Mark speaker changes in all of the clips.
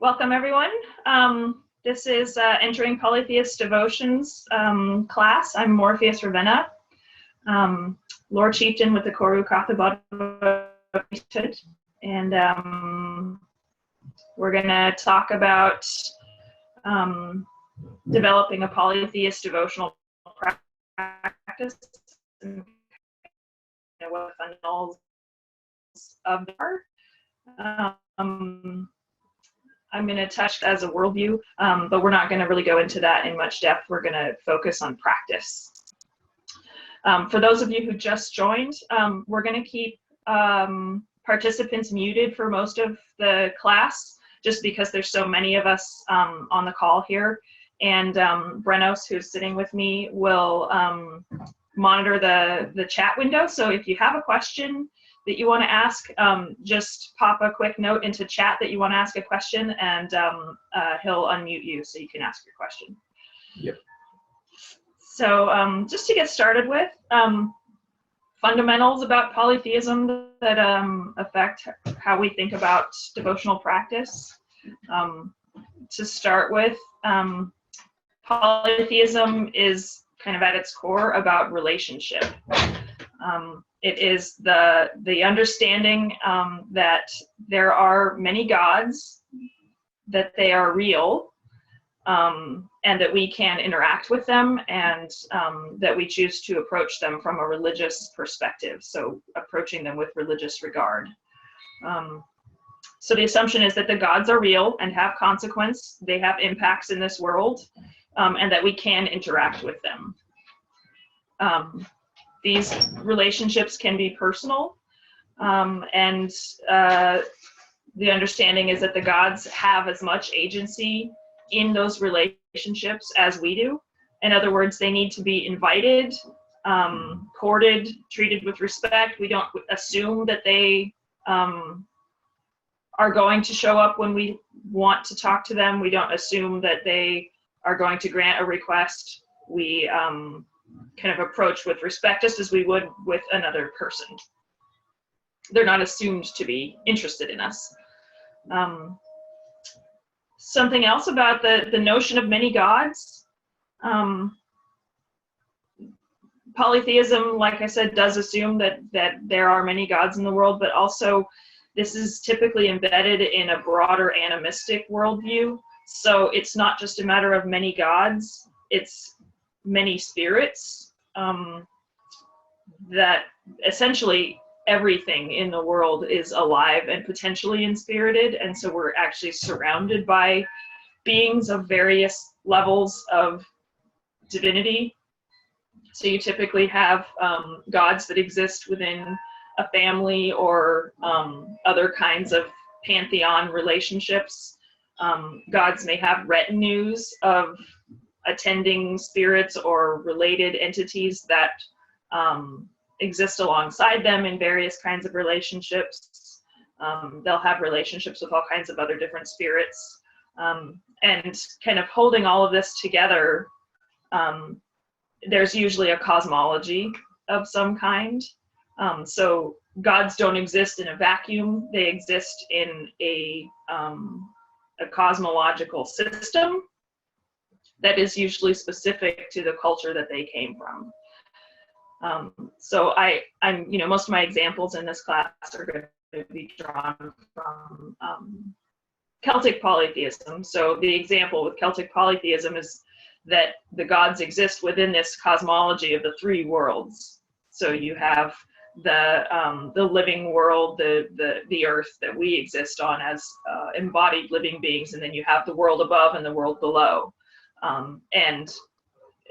Speaker 1: Welcome, everyone. This is Entering Polytheist Devotions class. I'm Morpheus Ravenna, Lord Chieftain with the Coru Cathubodua Priesthood, and we're going to talk about developing a polytheist devotional practice and what the fundamentals of the are. I'm going to touch as a worldview, but we're not going to really go into that in much depth. We're going to focus on practice. For those of you who just joined, we're going to keep participants muted for most of the class, just because there's so many of us on the call here. And Brenos, who's sitting with me, will monitor the chat window. So if you have a question that you want to ask, just pop a quick note into chat that you want to ask a question, and he'll unmute you so you can ask your question.
Speaker 2: Yep.
Speaker 1: So just to get started with, fundamentals about polytheism that affect how we think about devotional practice. To start with, polytheism is kind of at its core about relationship. It is the understanding that there are many gods, that they are real, and that we can interact with them, and that we choose to approach them from a religious perspective, so approaching them with religious regard. So the assumption is that the gods are real and have consequence, they have impacts in this world, and that we can interact with them. These relationships can be personal, and the understanding is that the gods have as much agency in those relationships as we do. In other words, they need to be invited, courted, treated with respect. We don't assume that they are going to show up when we want to talk to them. We don't assume that they are going to grant a request. We kind of approach with respect, just as we would with another person. They're not assumed to be interested in us. Something else about the notion of many gods. Polytheism, like I said, does assume that there are many gods in the world, but also this is typically embedded in a broader animistic worldview. So it's not just a matter of many gods, it's many spirits, that essentially everything in the world is alive and potentially inspirited, and so we're actually surrounded by beings of various levels of divinity. So you typically have gods that exist within a family or other kinds of pantheon relationships. Gods may have retinues of attending spirits or related entities that exist alongside them in various kinds of relationships. They'll have relationships with all kinds of other different spirits. And kind of holding all of this together, there's usually a cosmology of some kind. So gods don't exist in a vacuum. They exist in a cosmological system that is usually specific to the culture that they came from. So I'm most of my examples in this class are going to be drawn from Celtic polytheism. So the example with Celtic polytheism is that the gods exist within this cosmology of the three worlds. So you have the living world, the earth that we exist on as embodied living beings, and then you have the world above and the world below. And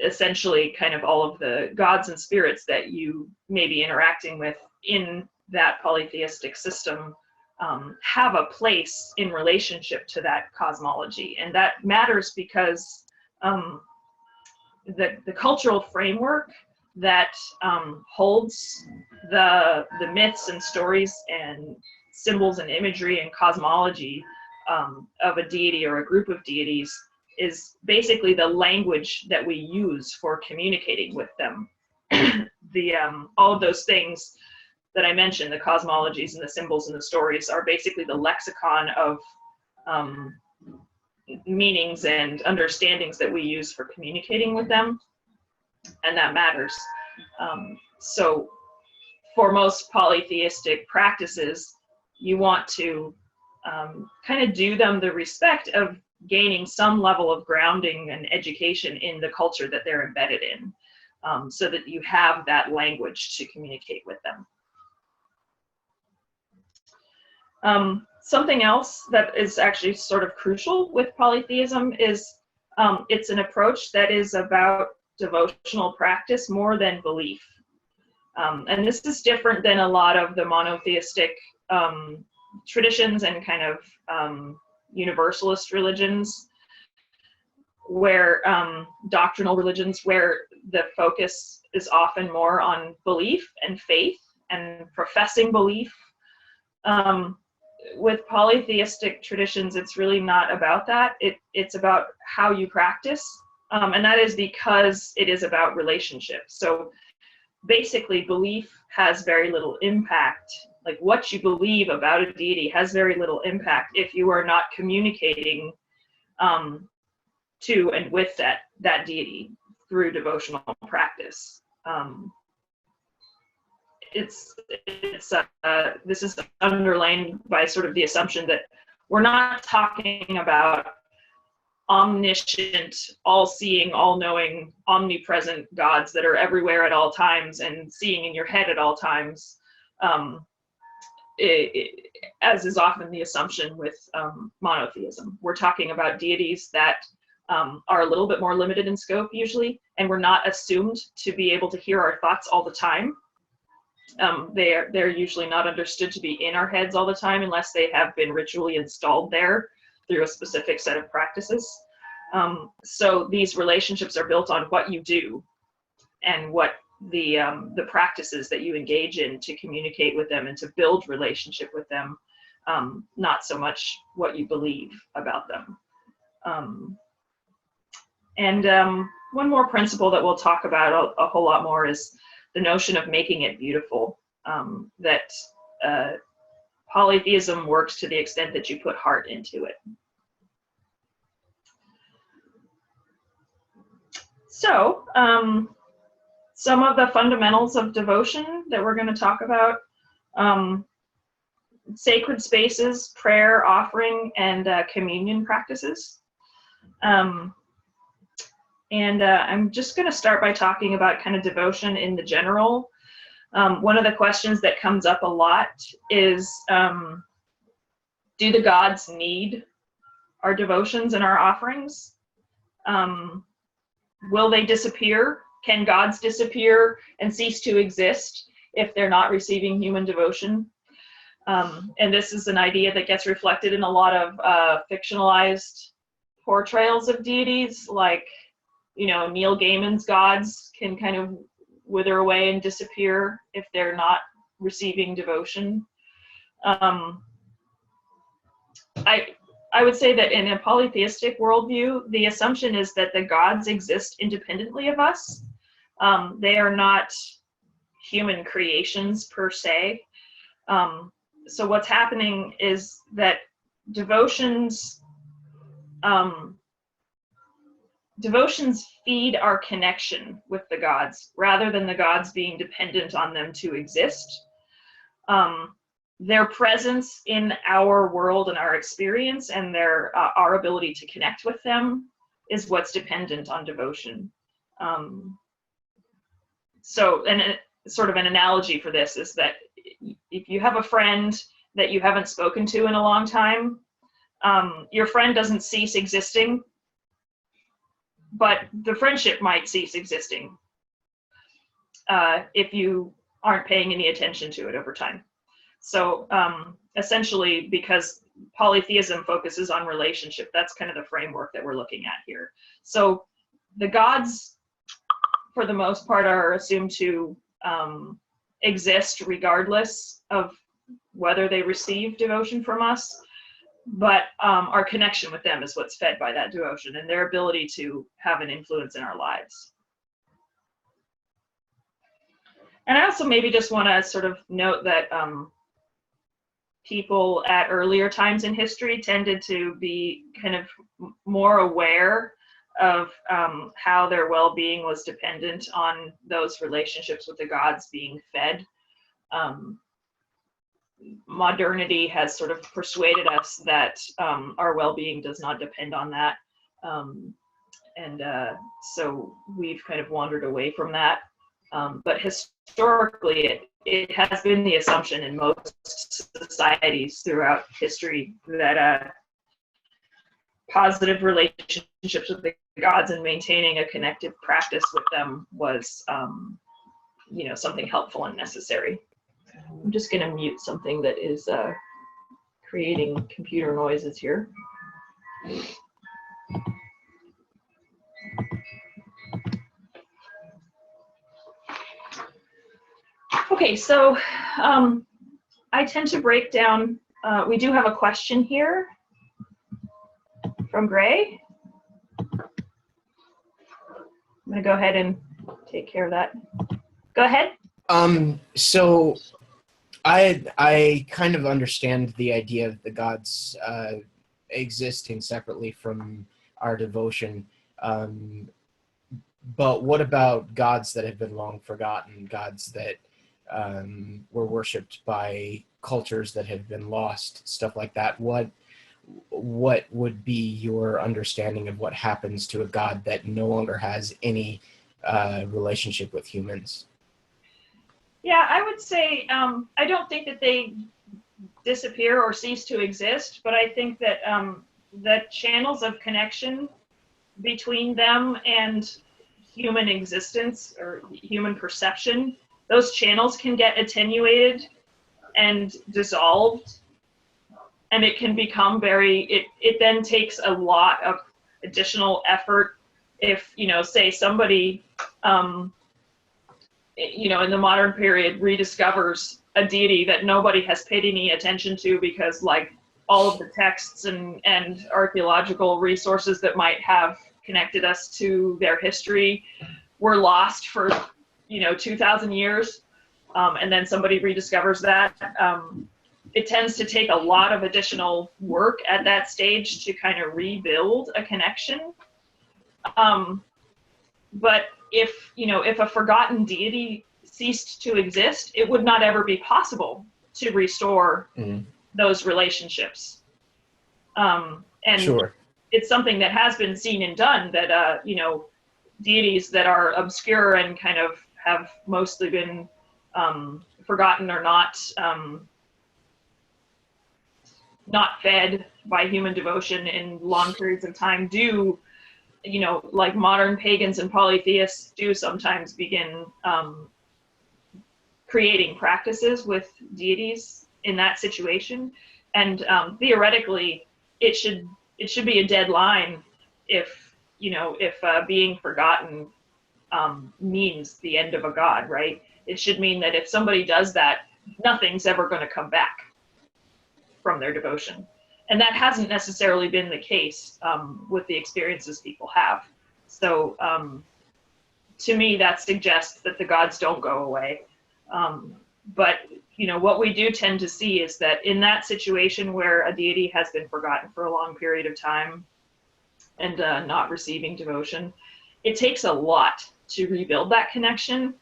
Speaker 1: essentially kind of all of the gods and spirits that you may be interacting with in that polytheistic system have a place in relationship to that cosmology. And that matters because the cultural framework that holds the myths and stories and symbols and imagery and cosmology of a deity or a group of deities is basically the language that we use for communicating with them. All of those things that I mentioned, the cosmologies and the symbols and the stories, are basically the lexicon of meanings and understandings that we use for communicating with them, and that matters. So for most polytheistic practices, you want to kind of do them the respect of gaining some level of grounding and education in the culture that they're embedded in, so that you have that language to communicate with them. Something else that is actually sort of crucial with polytheism is it's an approach that is about devotional practice more than belief. And this is different than a lot of the monotheistic traditions and kind of universalist religions, where doctrinal religions, where the focus is often more on belief and faith and professing belief. With polytheistic traditions, it's really not about that. It's about how you practice, and that is because it is about relationships. So basically, belief has very little impact. Like, what you believe about a deity has very little impact if you are not communicating to and with that deity through devotional practice. This is underlined by sort of the assumption that we're not talking about omniscient, all-seeing, all-knowing, omnipresent gods that are everywhere at all times and seeing in your head at all times, as is often the assumption with monotheism. We're talking about deities that are a little bit more limited in scope usually, and we're not assumed to be able to hear our thoughts all the time. They're usually not understood to be in our heads all the time unless they have been ritually installed there through a specific set of practices. So these relationships are built on what you do and what the practices that you engage in to communicate with them and to build relationship with them, not so much what you believe about them. One more principle that we'll talk about a whole lot more is the notion of making it beautiful, that polytheism works to the extent that you put heart into it. So, some of the fundamentals of devotion that we're going to talk about: sacred spaces, prayer, offering, and communion practices. I'm just going to start by talking about kind of devotion in the general. One of the questions that comes up a lot is, do the gods need our devotions and our offerings? Will they disappear? Can gods disappear and cease to exist if they're not receiving human devotion? And this is an idea that gets reflected in a lot of fictionalized portrayals of deities, like, you know, Neil Gaiman's gods can kind of wither away and disappear if they're not receiving devotion. I would say that in a polytheistic worldview, the assumption is that the gods exist independently of us. They are not human creations per se. So what's happening is that devotions feed our connection with the gods rather than the gods being dependent on them to exist. Their presence in our world and our experience and our ability to connect with them is what's dependent on devotion. So, and sort of an analogy for this is that if you have a friend that you haven't spoken to in a long time, your friend doesn't cease existing, but the friendship might cease existing if you aren't paying any attention to it over time. So essentially, because polytheism focuses on relationship, that's kind of the framework that we're looking at here. So the gods, for the most part, are assumed to exist regardless of whether they receive devotion from us, but our connection with them is what's fed by that devotion and their ability to have an influence in our lives. And I also maybe just want to sort of note that people at earlier times in history tended to be kind of more aware of how their well-being was dependent on those relationships with the gods being fed. Modernity has sort of persuaded us that our well-being does not depend on that. So we've kind of wandered away from that. But historically, it has been the assumption in most societies throughout history that positive relationships with the gods and maintaining a connective practice with them was, something helpful and necessary. I'm just going to mute something that is creating computer noises here. Okay, so I tend to break down, we do have a question here from Gray. I'm going to go ahead and take care of that. Go ahead.
Speaker 2: So I kind of understand the idea of the gods existing separately from our devotion. But what about gods that have been long forgotten, gods that were worshipped by cultures that have been lost, stuff like that? What would be your understanding of what happens to a god that no longer has any relationship with humans?
Speaker 1: Yeah, I would say I don't think that they disappear or cease to exist, but I think that the channels of connection between them and human existence or human perception, those channels can get attenuated and dissolved, and it can become it then takes a lot of additional effort if, say somebody in the modern period rediscovers a deity that nobody has paid any attention to because like all of the texts and archaeological resources that might have connected us to their history were lost for 2,000 years, and then somebody rediscovers that. It tends to take a lot of additional work at that stage to kind of rebuild a connection. But if a forgotten deity ceased to exist, it would not ever be possible to restore those relationships. And
Speaker 2: sure.
Speaker 1: It's something that has been seen and done, that deities that are obscure and kind of have mostly been forgotten or not fed by human devotion in long periods of time do, like modern pagans and polytheists do sometimes begin creating practices with deities in that situation. And theoretically, it should be a dead line if being forgotten means the end of a god, right? It should mean that if somebody does that, nothing's ever going to come back from their devotion. And that hasn't necessarily been the case with the experiences people have. So to me, that suggests that the gods don't go away. But what we do tend to see is that in that situation where a deity has been forgotten for a long period of time and not receiving devotion, it takes a lot to rebuild that connection.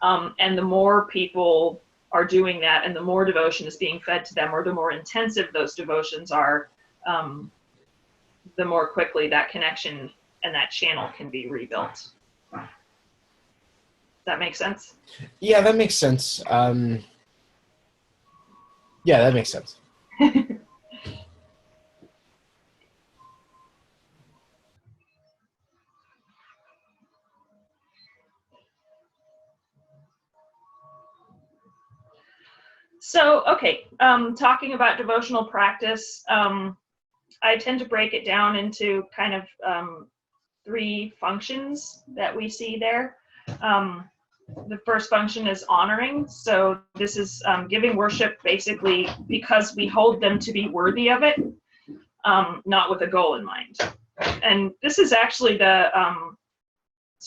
Speaker 1: And the more people are doing that and the more devotion is being fed to them, or the more intensive those devotions are, the more quickly that connection and that channel can be rebuilt. That makes sense?
Speaker 2: Yeah, that makes sense. Yeah, that makes sense.
Speaker 1: So, okay, talking about devotional practice, I tend to break it down into kind of 3 functions that we see there. The first function is honoring. So this is giving worship basically because we hold them to be worthy of it, not with a goal in mind. And this is actually the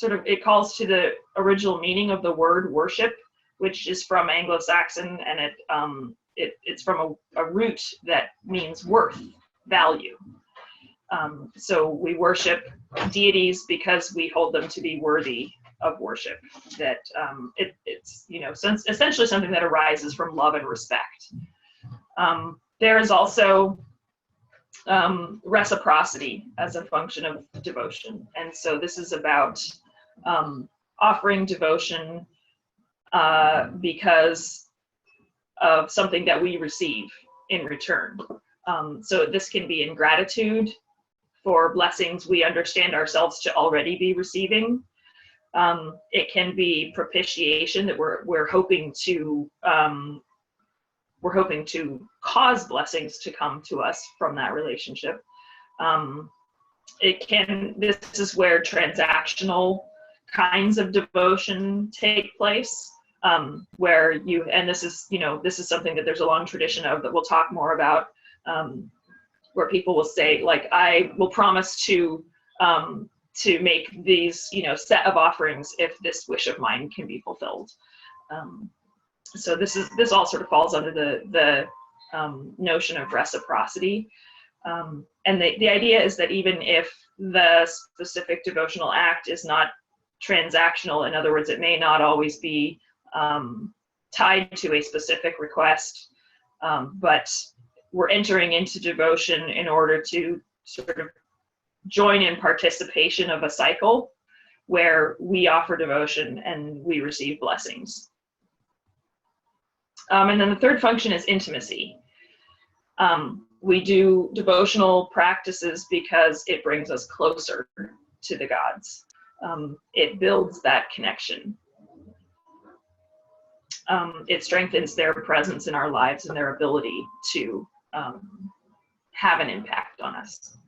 Speaker 1: it calls to the original meaning of the word worship, which is from Anglo-Saxon, and it's from a root that means worth, value. So we worship deities because we hold them to be worthy of worship. That it's essentially something that arises from love and respect. There is also reciprocity as a function of devotion, and so this is about offering devotion because of something that we receive in return. So this can be in gratitude for blessings we understand ourselves to already be receiving. It can be propitiation, that we're hoping to cause blessings to come to us from that relationship. This is where transactional kinds of devotion take place, where this is something that there's a long tradition of that we'll talk more about, where people will say, like, I will promise to make these, set of offerings if this wish of mine can be fulfilled. So this all sort of falls under the notion of reciprocity. And the idea is that even if the specific devotional act is not transactional, in other words, it may not always be tied to a specific request, but we're entering into devotion in order to sort of join in participation of a cycle where we offer devotion and we receive blessings. And then the third function is intimacy. We do devotional practices because it brings us closer to the gods. It builds that connection. It strengthens their presence in our lives and their ability to have an impact on us.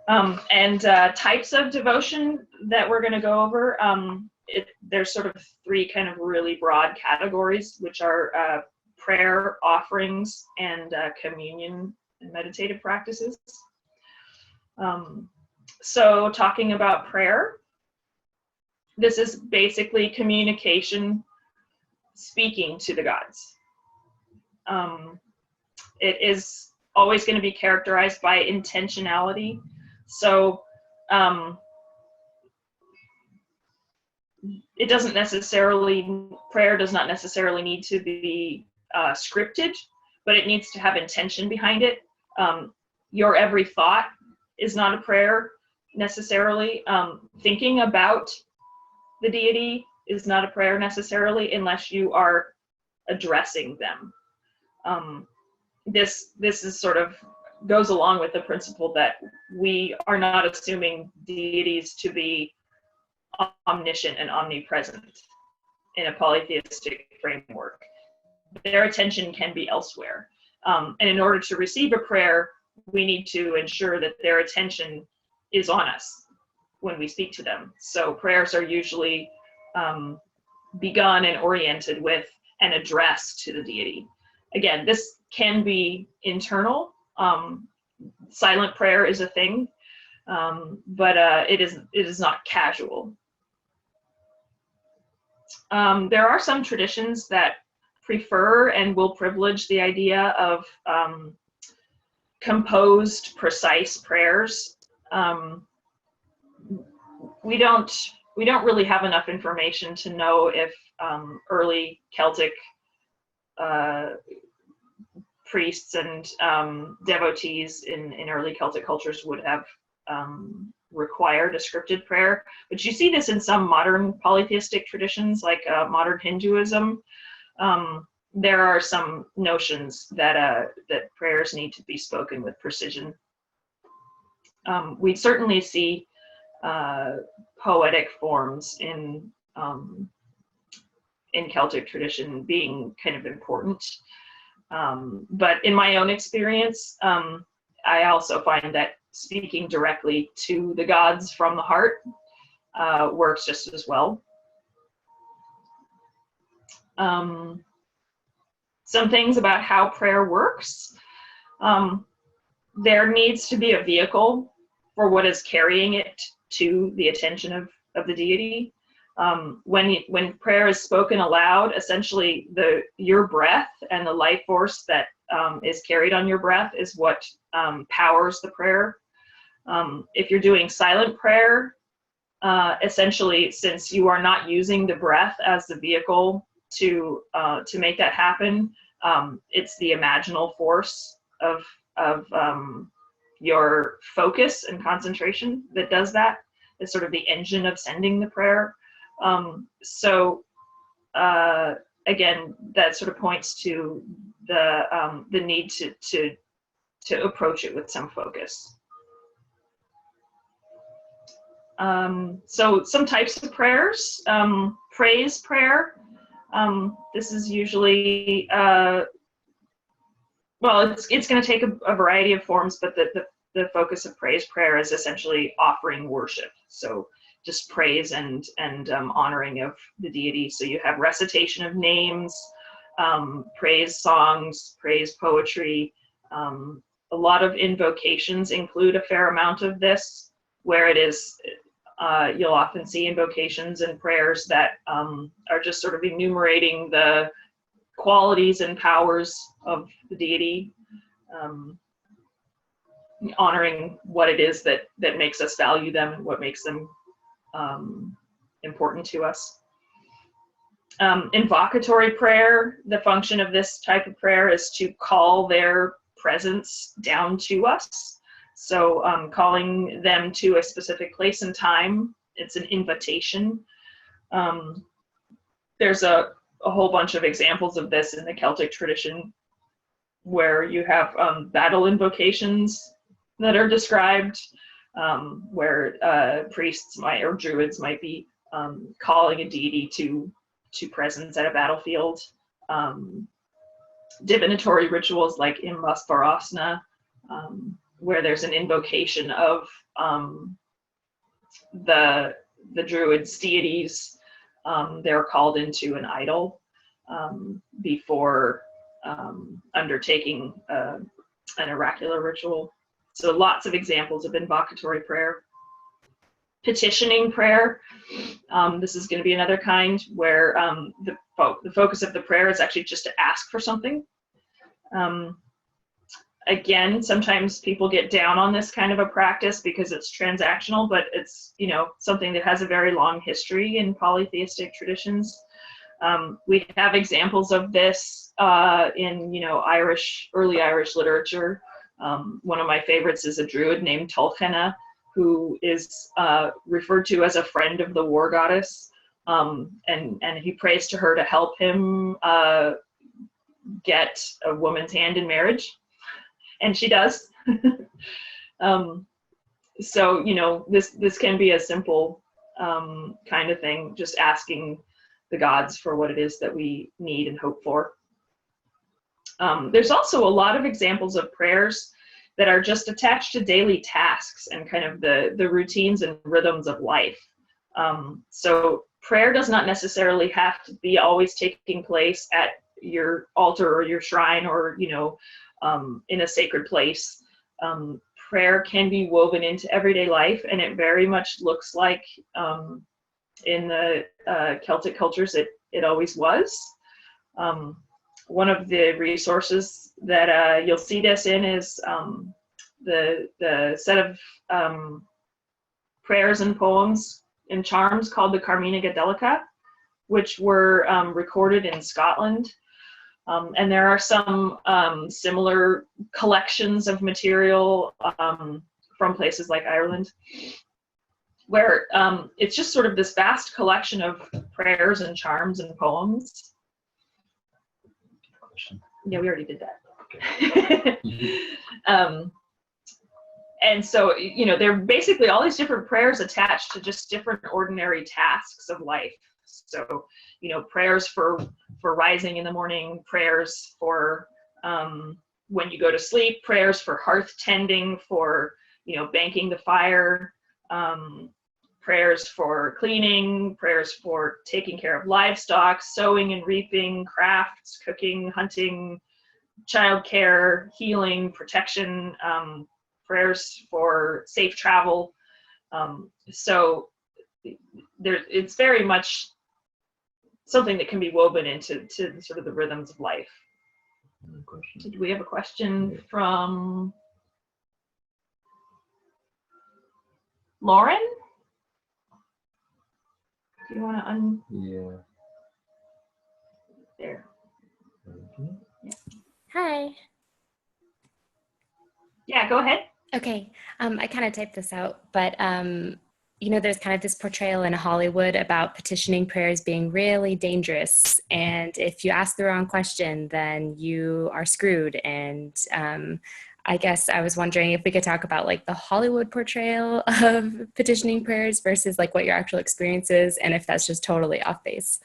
Speaker 1: And types of devotion that we're going to go over, there's sort of three kind of really broad categories, which are prayer, offerings, and communion and meditative practices. So talking about prayer, this is basically communication, speaking to the gods. It is always going to be characterized by intentionality. So prayer does not necessarily need to be scripted, but it needs to have intention behind it. Your every thought is not a prayer necessarily. Thinking about the deity is not a prayer necessarily unless you are addressing them. This is sort of goes along with the principle that we are not assuming deities to be omniscient and omnipresent in a polytheistic framework. Their attention can be elsewhere. And in order to receive a prayer, we need to ensure that their attention is on us when we speak to them. So prayers are usually begun and oriented with an address to the deity. Again, this can be internal. Silent prayer is a thing, but it is not casual. There are some traditions that prefer and will privilege the idea of composed, precise prayers. We don't really have enough information to know if early Celtic priests and devotees in early Celtic cultures would have required a scripted prayer. But you see this in some modern polytheistic traditions, like modern Hinduism. There are some notions that prayers need to be spoken with precision. We certainly see poetic forms in Celtic tradition being kind of important. But in my own experience, I also find that speaking directly to the gods from the heart works just as well. Some things about how prayer works. There needs to be a vehicle for what is carrying it to the attention of the deity. When prayer is spoken aloud, essentially your breath and the life force that is carried on your breath is what powers the prayer. If you're doing silent prayer, essentially, since you are not using the breath as the vehicle to make that happen, it's the imaginal force of your focus and concentration that does that. It's sort of the engine of sending the prayer. Again, that sort of points to the need to approach it with some focus. So some types of prayers, praise prayer. This is usually, well, it's going to take a variety of forms, but the focus of praise prayer is essentially offering worship. So just praise and honoring of the deity. So you have recitation of names, praise songs, praise poetry. A lot of invocations include a fair amount of this, where it is, you'll often see invocations and prayers that are just sort of enumerating the qualities and powers of the deity, honoring what it is that makes us value them and what makes them important to us. Invocatory prayer, the function of this type of prayer is to call their presence down to us. So calling them to a specific place and time, it's an invitation. There's a whole bunch of examples of this in the Celtic tradition, where you have battle invocations that are described, where priests or druids might be calling a deity to presence at a battlefield. Divinatory rituals like Imbasbarasna, where there's an invocation of the druids' deities. They're called into an idol before undertaking an oracular ritual. So lots of examples of invocatory prayer. Petitioning prayer. This is going to be another kind where the focus of the prayer is actually just to ask for something. Again, sometimes people get down on this kind of a practice because it's transactional, but it's, something that has a very long history in polytheistic traditions. We have examples of this in, early Irish literature. One of my favorites is a druid named Tulchenna, who is referred to as a friend of the war goddess, and he prays to her to help him get a woman's hand in marriage, and she does. So this can be a simple kind of thing, just asking the gods for what it is that we need and hope for. There's also a lot of examples of prayers that are just attached to daily tasks and kind of the routines and rhythms of life. So prayer does not necessarily have to be always taking place at your altar or your shrine or, in a sacred place. Prayer can be woven into everyday life, and it very much looks like in the Celtic cultures it always was. One of the resources that you'll see this in is the set of prayers and poems and charms called the Carmina Gadelica, which were recorded in Scotland. And there are some similar collections of material from places like Ireland, where it's just sort of this vast collection of prayers and charms and poems. Yeah, we already did that. Okay. And so, there are basically all these different prayers attached to just different ordinary tasks of life. So, prayers for rising in the morning, prayers for when you go to sleep, prayers for hearth tending, for, banking the fire, prayers for cleaning, prayers for taking care of livestock, sowing and reaping, crafts, cooking, hunting, childcare, healing, protection, prayers for safe travel. So it's very much something that can be woven into sort of the rhythms of life. Did we have a question from Lauren? Do you want to
Speaker 3: Yeah.
Speaker 1: There.
Speaker 3: Okay.
Speaker 4: Hi.
Speaker 1: Yeah, go ahead.
Speaker 4: Okay. I kind of typed this out, but there's kind of this portrayal in Hollywood about petitioning prayers being really dangerous. And if you ask the wrong question, then you are screwed. And I guess I was wondering if we could talk about like the Hollywood portrayal of petitioning prayers versus like what your actual experience is, and if that's just totally off base.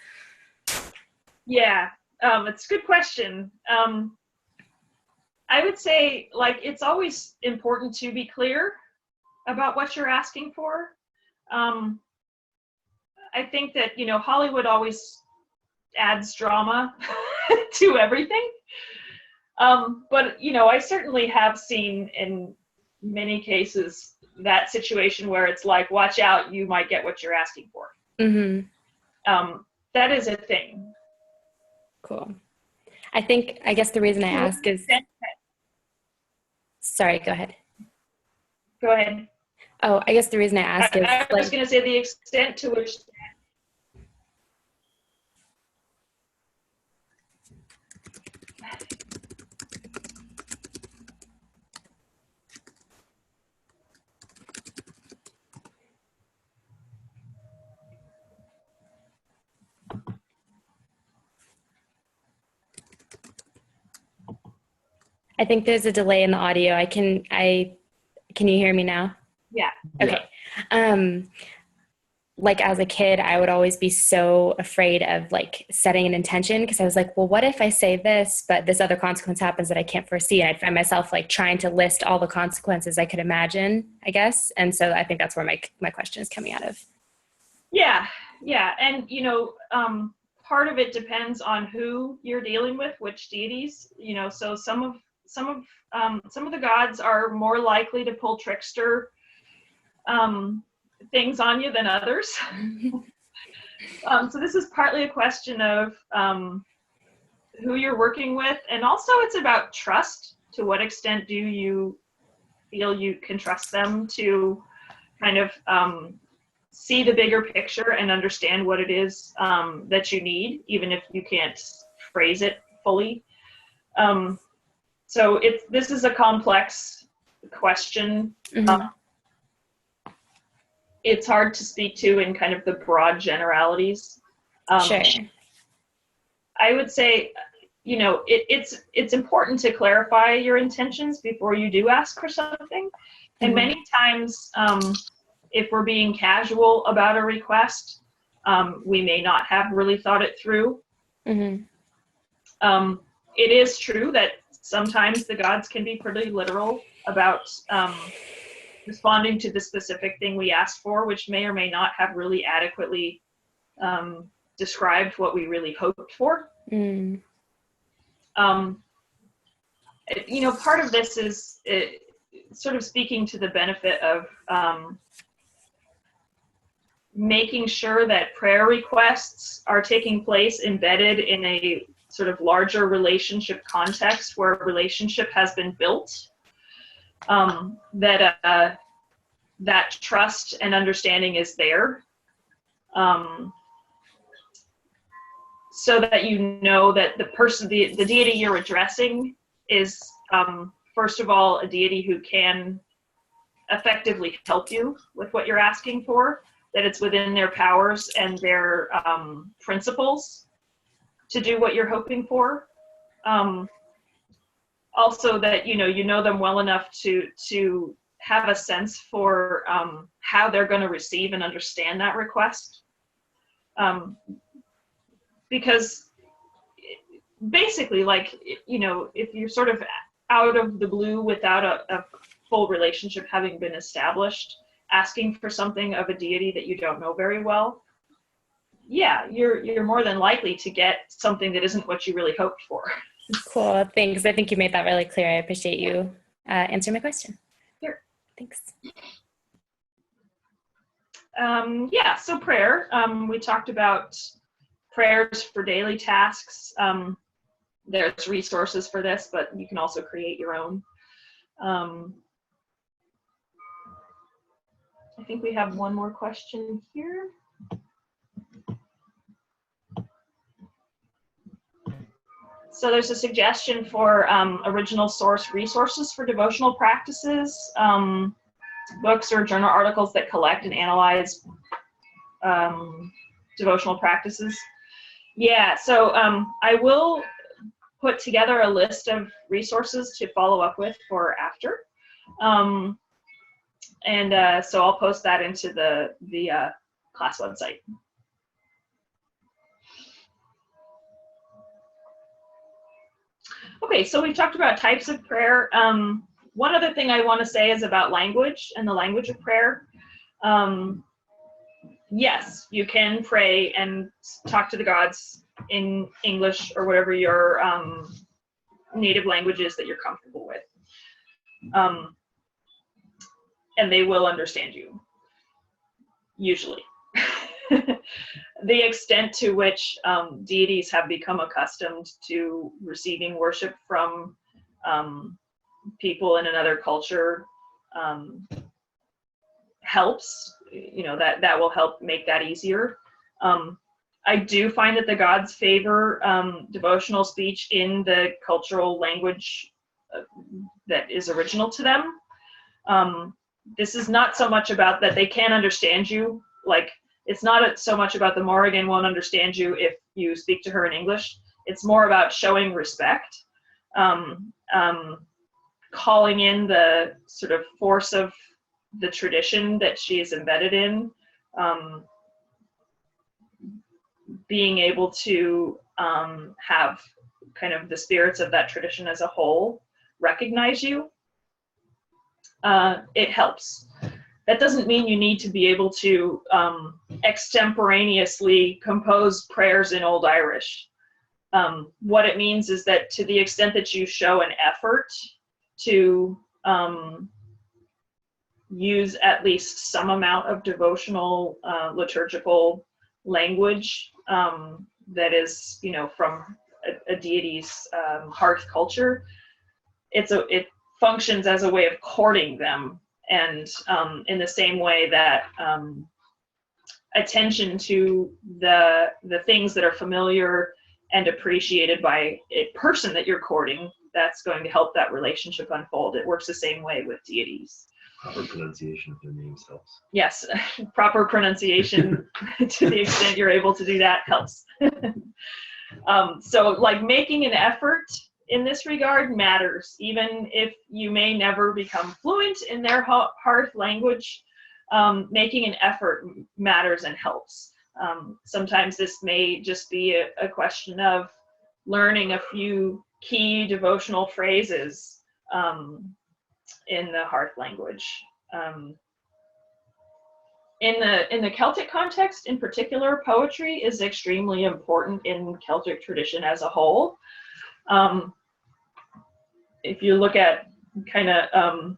Speaker 1: Yeah, it's a good question. I would say, like, it's always important to be clear about what you're asking for. I think that, Hollywood always adds drama to everything. But, I certainly have seen in many cases that situation where it's like, watch out, you might get what you're asking for.
Speaker 4: Mm-hmm.
Speaker 1: That is a thing.
Speaker 4: Cool. I guess the reason I ask is... Sorry, go ahead.
Speaker 1: Go ahead.
Speaker 4: Oh, I guess the reason I ask is...
Speaker 1: I was going to say the extent to which...
Speaker 4: I think there's a delay in the audio. Can you hear me now?
Speaker 1: Yeah.
Speaker 4: Okay. Like as a kid, I would always be so afraid of like setting an intention because I was like, well, what if I say this, but this other consequence happens that I can't foresee? And I'd find myself like trying to list all the consequences I could imagine, I guess. And so I think that's where my question is coming out of. Yeah.
Speaker 1: And, part of it depends on who you're dealing with, which deities, so some of the gods are more likely to pull trickster things on you than others. So this is partly a question of who you're working with, and also it's about trust. To what extent do you feel you can trust them to kind of see the bigger picture and understand what it is that you need, even if you can't phrase it fully. So this is a complex question.
Speaker 4: Mm-hmm.
Speaker 1: It's hard to speak to in kind of the broad generalities.
Speaker 4: Sure.
Speaker 1: I would say, it's important to clarify your intentions before you do ask for something. And many times, if we're being casual about a request, we may not have really thought it through.
Speaker 4: Mm-hmm.
Speaker 1: It is true that sometimes the gods can be pretty literal about responding to the specific thing we asked for, which may or may not have really adequately described what we really hoped for.
Speaker 4: Mm.
Speaker 1: Part of this is sort of speaking to the benefit of making sure that prayer requests are taking place embedded in a sort of larger relationship context where a relationship has been built, that trust and understanding is there, so that you know that the person, the deity you're addressing is, first of all, a deity who can effectively help you with what you're asking for, that it's within their powers and their principles to do what you're hoping for. Also that, you know them well enough to have a sense for how they're going to receive and understand that request. Because basically, if you're sort of out of the blue without a full relationship having been established, asking for something of a deity that you don't know very well, yeah, you're more than likely to get something that isn't what you really hoped for.
Speaker 4: Cool, thanks. I think you made that really clear. I appreciate you answering my question.
Speaker 1: Sure.
Speaker 4: Thanks.
Speaker 1: Yeah, so prayer. We talked about prayers for daily tasks. There's resources for this, but you can also create your own. I think we have one more question here. So there's a suggestion for original source resources for devotional practices, books or journal articles that collect and analyze devotional practices. Yeah, so I will put together a list of resources to follow up with for after. So I'll post that into the class website. Okay, so we've talked about types of prayer. One other thing I want to say is about language and the language of prayer. Yes, you can pray and talk to the gods in English or whatever your native language is that you're comfortable with. And they will understand you, usually. The extent to which deities have become accustomed to receiving worship from people in another culture helps. That will help make that easier. I do find that the gods favor devotional speech in the cultural language that is original to them. This is not so much about that they can't understand you. Like, it's not so much about the Morrigan won't understand you if you speak to her in English. It's more about showing respect, calling in the sort of force of the tradition that she is embedded in, being able to have kind of the spirits of that tradition as a whole recognize you. It helps. That doesn't mean you need to be able to extemporaneously compose prayers in Old Irish. What it means is that to the extent that you show an effort to use at least some amount of devotional liturgical language that is, from a deity's hearth culture, it functions as a way of courting them. And in the same way that attention to the things that are familiar and appreciated by a person that you're courting, that's going to help that relationship unfold. It works the same way with deities.
Speaker 3: Proper pronunciation of their names helps.
Speaker 1: Yes, proper pronunciation to the extent you're able to do that helps. So like making an effort in this regard matters, even if you may never become fluent in their hearth language. Making an effort matters and helps. Sometimes this may just be a question of learning a few key devotional phrases in the hearth language. In the Celtic context, in particular, poetry is extremely important in Celtic tradition as a whole. If you look at kind of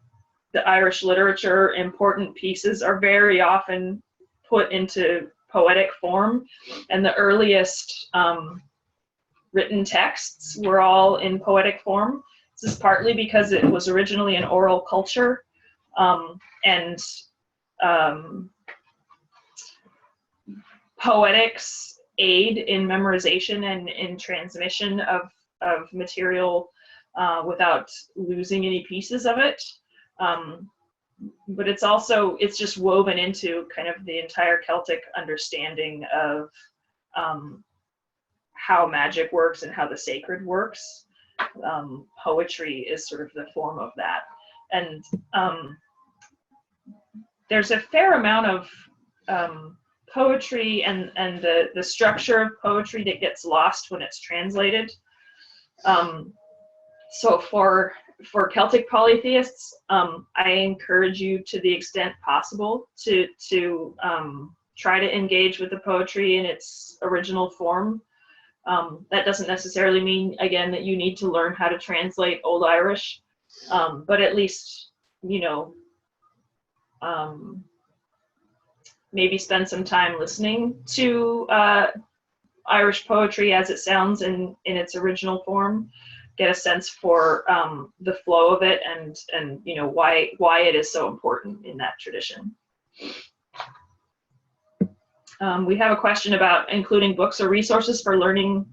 Speaker 1: the Irish literature, important pieces are very often put into poetic form, and the earliest written texts were all in poetic form. This is partly because it was originally an oral culture, and poetics aid in memorization and in transmission of material without losing any pieces of it. But it's just woven into kind of the entire Celtic understanding of how magic works and how the sacred works. Poetry is sort of the form of that. And there's a fair amount of poetry and the structure of poetry that gets lost when it's translated. So for Celtic polytheists, I encourage you to the extent possible to try to engage with the poetry in its original form. That doesn't necessarily mean, again, that you need to learn how to translate Old Irish, but at least, maybe spend some time listening to Irish poetry as it sounds in its original form, get a sense for the flow of it, and you know why it is so important in that tradition. We have a question about including books or resources for learning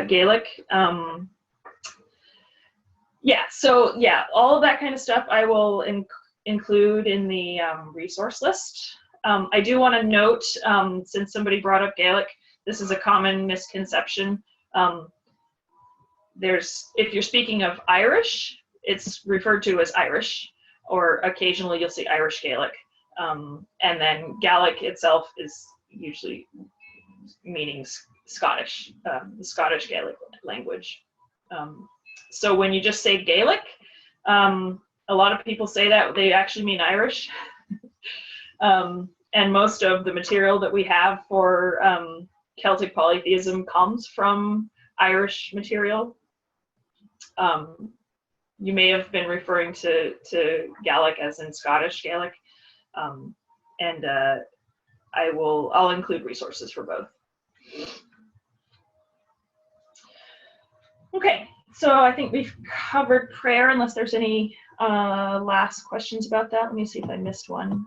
Speaker 1: Gaelic. All of that kind of stuff I will include in the resource list. I do want to note, since somebody brought up Gaelic, this is a common misconception. If you're speaking of Irish, it's referred to as Irish, or occasionally you'll see Irish Gaelic. And then Gaelic itself is usually meaning Scottish, the Scottish Gaelic language. So when you just say Gaelic, a lot of people say that they actually mean Irish. And most of the material that we have for Celtic polytheism comes from Irish material. You may have been referring to Gaelic as in Scottish Gaelic, and I'll include resources for both. Okay, so I think we've covered prayer, unless there's any last questions about that. Let me see if I missed one.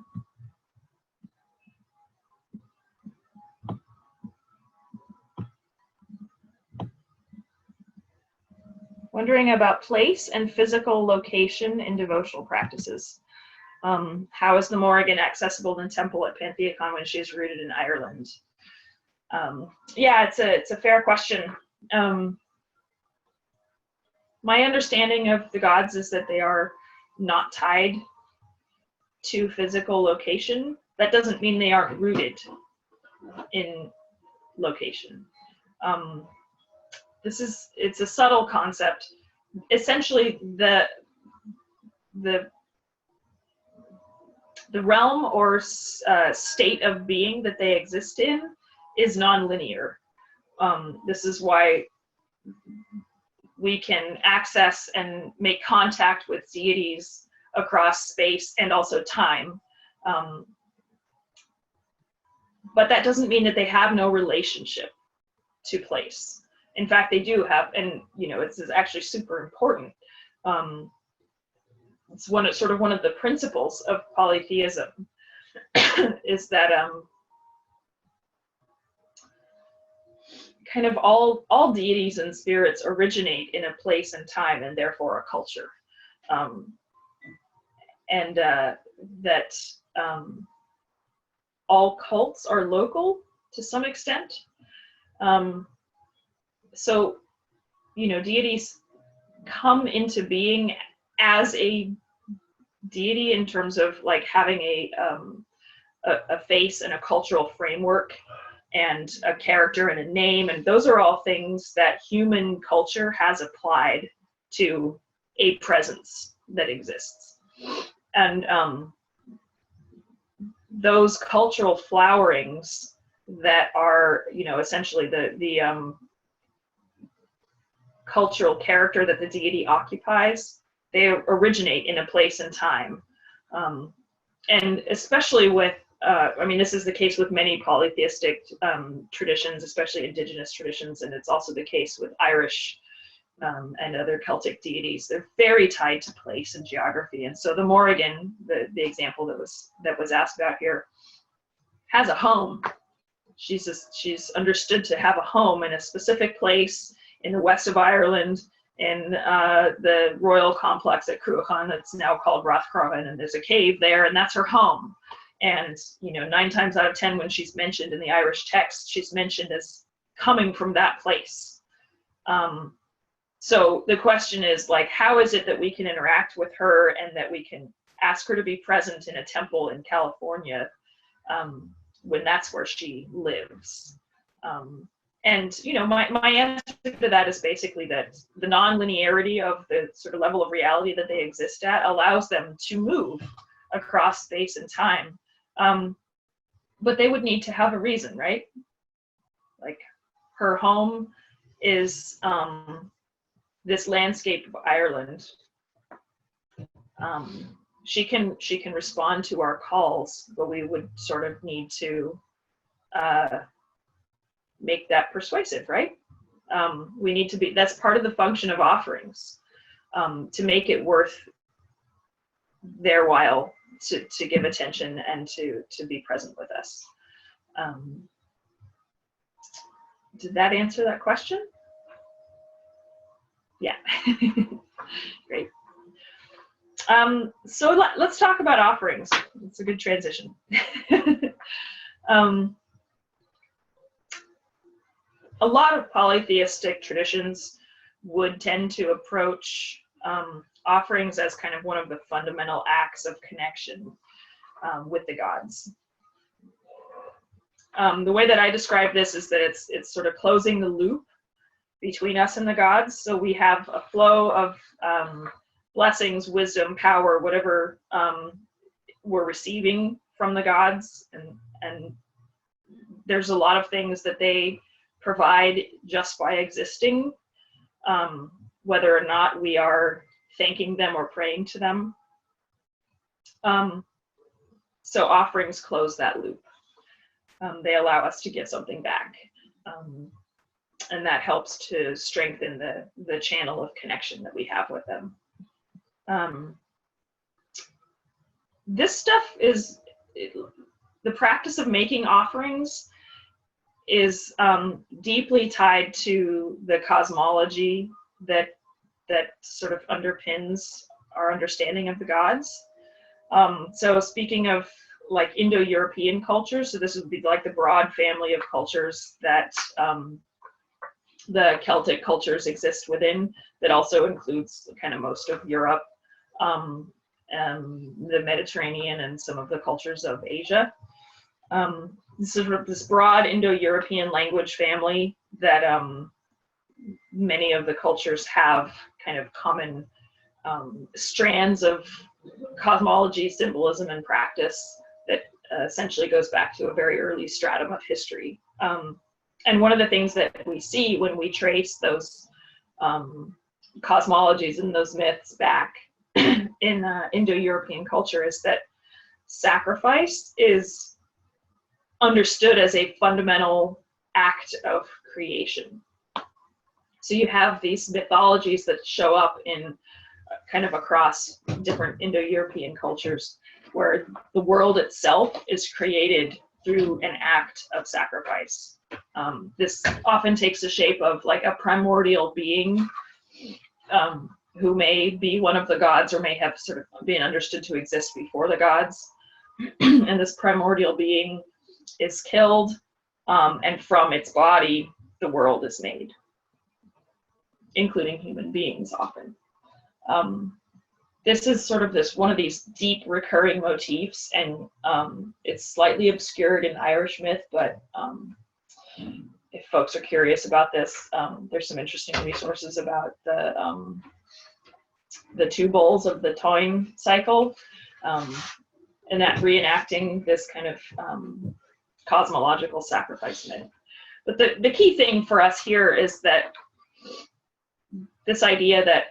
Speaker 1: Wondering about place and physical location in devotional practices. How is the Morrigan accessible in temple at Pantheacon when she is rooted in Ireland? Yeah, it's a fair question. My understanding of the gods is that they are not tied to physical location. That doesn't mean they aren't rooted in location. It's a subtle concept. Essentially, the realm or state of being that they exist in is nonlinear. This is why we can access and make contact with deities across space and also time. But that doesn't mean that they have no relationship to place. In fact, they do have, and you know, it's actually super important. It's one of the principles of polytheism is that kind of all deities and spirits originate in a place and time, and therefore a culture, and that all cults are local to some extent. So, you know, deities come into being as a deity in terms of like having a face and a cultural framework and a character and a name, and those are all things that human culture has applied to a presence that exists. And those cultural flowerings that are, you know, essentially the cultural character that the deity occupies, they originate in a place and time. And especially with, I mean, this is the case with many polytheistic traditions, especially indigenous traditions, and it's also the case with Irish and other Celtic deities. They're very tied to place and geography. And so the Morrigan, the example that was asked about here, has a home. She's understood to have a home in a specific place in the west of Ireland, in the royal complex at Cruachan that's now called Rathcrovan, and there's a cave there, and that's her home. And, you know, 9 times out of 10 when she's mentioned in the Irish text, she's mentioned as coming from that place. So the question is, like, how is it that we can interact with her and that we can ask her to be present in a temple in California when that's where she lives? And, you know, my answer to that is basically that the non-linearity of the sort of level of reality that they exist at allows them to move across space and time. But they would need to have a reason, right? Like, her home is this landscape of Ireland. she can respond to our calls, but we would sort of need to make that persuasive, right? We need to be, that's part of the function of offerings, to make it worth their while to give attention and to be present with us. Did that answer that question? Yeah. Great. So let's talk about offerings. It's a good transition. A lot of polytheistic traditions would tend to approach offerings as kind of one of the fundamental acts of connection with the gods. The way that I describe this is that it's sort of closing the loop between us and the gods. So we have a flow of blessings, wisdom, power, whatever we're receiving from the gods, and there's a lot of things that they provide just by existing, whether or not we are thanking them or praying to them. So offerings close that loop. They allow us to give something back. And that helps to strengthen the channel of connection that we have with them. This stuff is, the practice of making offerings is deeply tied to the cosmology that sort of underpins our understanding of the gods. So speaking of like Indo-European cultures, so this would be like the broad family of cultures that the Celtic cultures exist within, that also includes kind of most of Europe, the Mediterranean, and some of the cultures of Asia. This broad Indo-European language family that many of the cultures have kind of common strands of cosmology, symbolism, and practice that essentially goes back to a very early stratum of history. And one of the things that we see when we trace those cosmologies and those myths back in Indo-European culture is that sacrifice is understood as a fundamental act of creation. So you have these mythologies that show up in kind of across different Indo-European cultures, where the world itself is created through an act of sacrifice. This often takes the shape of like a primordial being who may be one of the gods or may have sort of been understood to exist before the gods. And this primordial being is killed, and from its body, the world is made, including human beings often. This is sort of one of these deep recurring motifs, and it's slightly obscured in Irish myth, but if folks are curious about this, there's some interesting resources about the two bulls of the Táin cycle, and that reenacting this kind of cosmological sacrifice myth. But the key thing for us here is that this idea that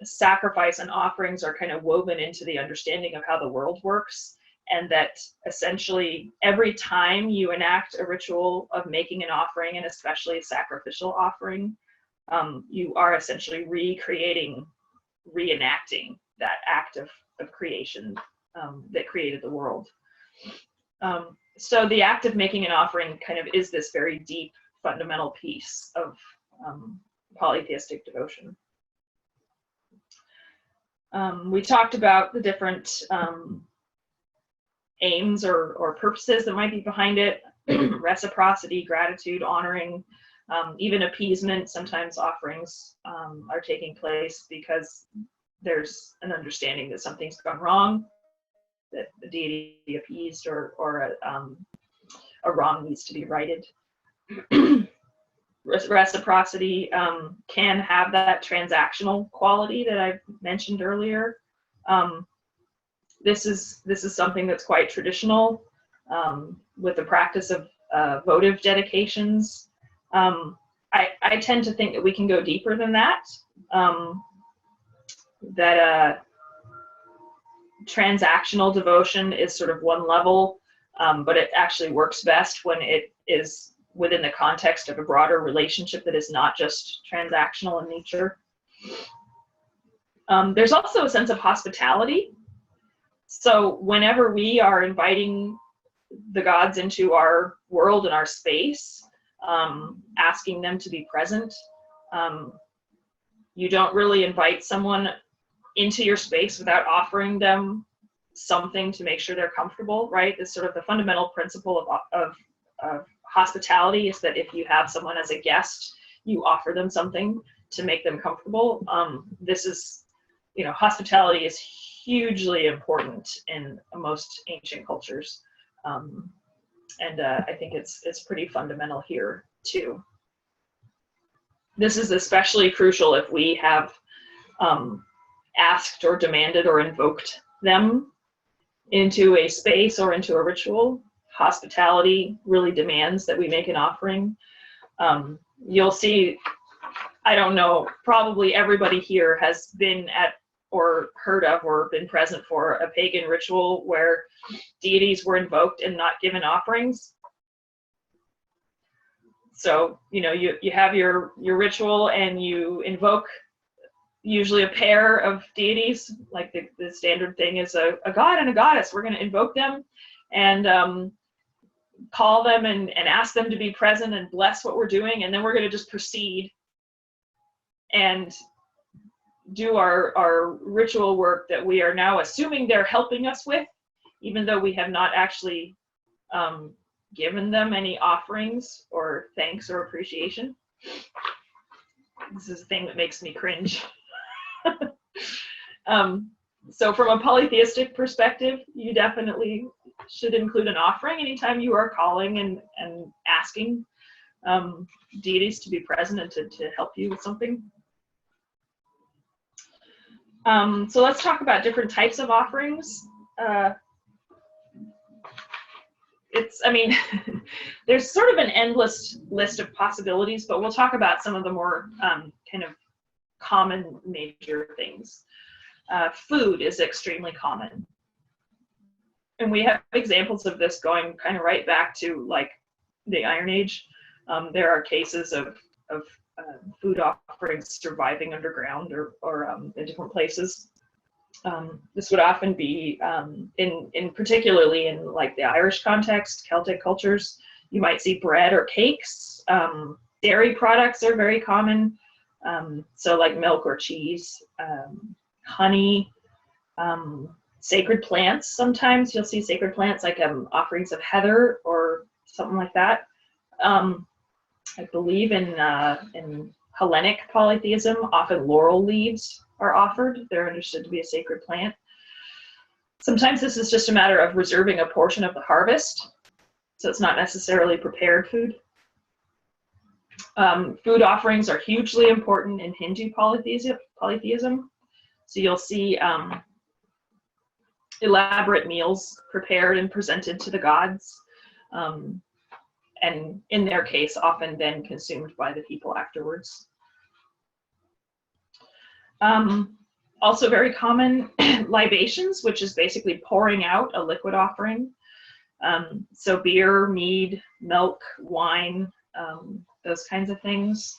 Speaker 1: sacrifice and offerings are kind of woven into the understanding of how the world works, and that essentially every time you enact a ritual of making an offering, and especially a sacrificial offering, you are essentially reenacting that act of creation that created the world. So the act of making an offering kind of is this very deep fundamental piece of polytheistic devotion. We talked about the different aims or purposes that might be behind it: reciprocity, gratitude, honoring, even appeasement. Sometimes offerings are taking place because there's an understanding that something's gone wrong, that the deity be appeased, or a wrong needs to be righted. Reciprocity can have that transactional quality that I mentioned earlier. This is something that's quite traditional with the practice of votive dedications. I tend to think that we can go deeper than that. Transactional devotion is sort of one level, but it actually works best when it is within the context of a broader relationship that is not just transactional in nature. There's also a sense of hospitality. So whenever we are inviting the gods into our world and our space, asking them to be present, you don't really invite someone into your space without offering them something to make sure they're comfortable, right? This sort of the fundamental principle of hospitality is that if you have someone as a guest, you offer them something to make them comfortable. This is, hospitality is hugely important in most ancient cultures. And I think it's pretty fundamental here too. This is especially crucial if we have asked or demanded or invoked them into a space or into a ritual. Hospitality really demands that we make an offering. You'll see, I don't know, probably everybody here has been at or heard of or been present for a pagan ritual where deities were invoked and not given offerings. So, you have your ritual and you invoke usually a pair of deities, like the standard thing is a god and a goddess. We're going to invoke them and call them and ask them to be present and bless what we're doing, and then we're going to just proceed and do our ritual work that we are now assuming they're helping us with, even though we have not actually given them any offerings or thanks or appreciation. This is the thing that makes me cringe. So from a polytheistic perspective, you definitely should include an offering anytime you are calling and asking deities to be present and to help you with something. So let's talk about different types of offerings. There's sort of an endless list of possibilities, but we'll talk about some of the more kind of common major things. Food is extremely common. And we have examples of this going kind of right back to like the Iron Age. There are cases of food offerings surviving underground or in different places. This would often be in particularly in like the Irish context, Celtic cultures, you might see bread or cakes. Dairy products are very common. So like milk or cheese, honey, sacred plants. Sometimes you'll see sacred plants like offerings of heather or something like that. I believe in Hellenic polytheism, often laurel leaves are offered. They're understood to be a sacred plant. Sometimes this is just a matter of reserving a portion of the harvest, so it's not necessarily prepared food. Food offerings are hugely important in Hindu polytheism. So you'll see elaborate meals prepared and presented to the gods, and in their case, often then consumed by the people afterwards. Also very common, libations, which is basically pouring out a liquid offering. So beer, mead, milk, wine, those kinds of things.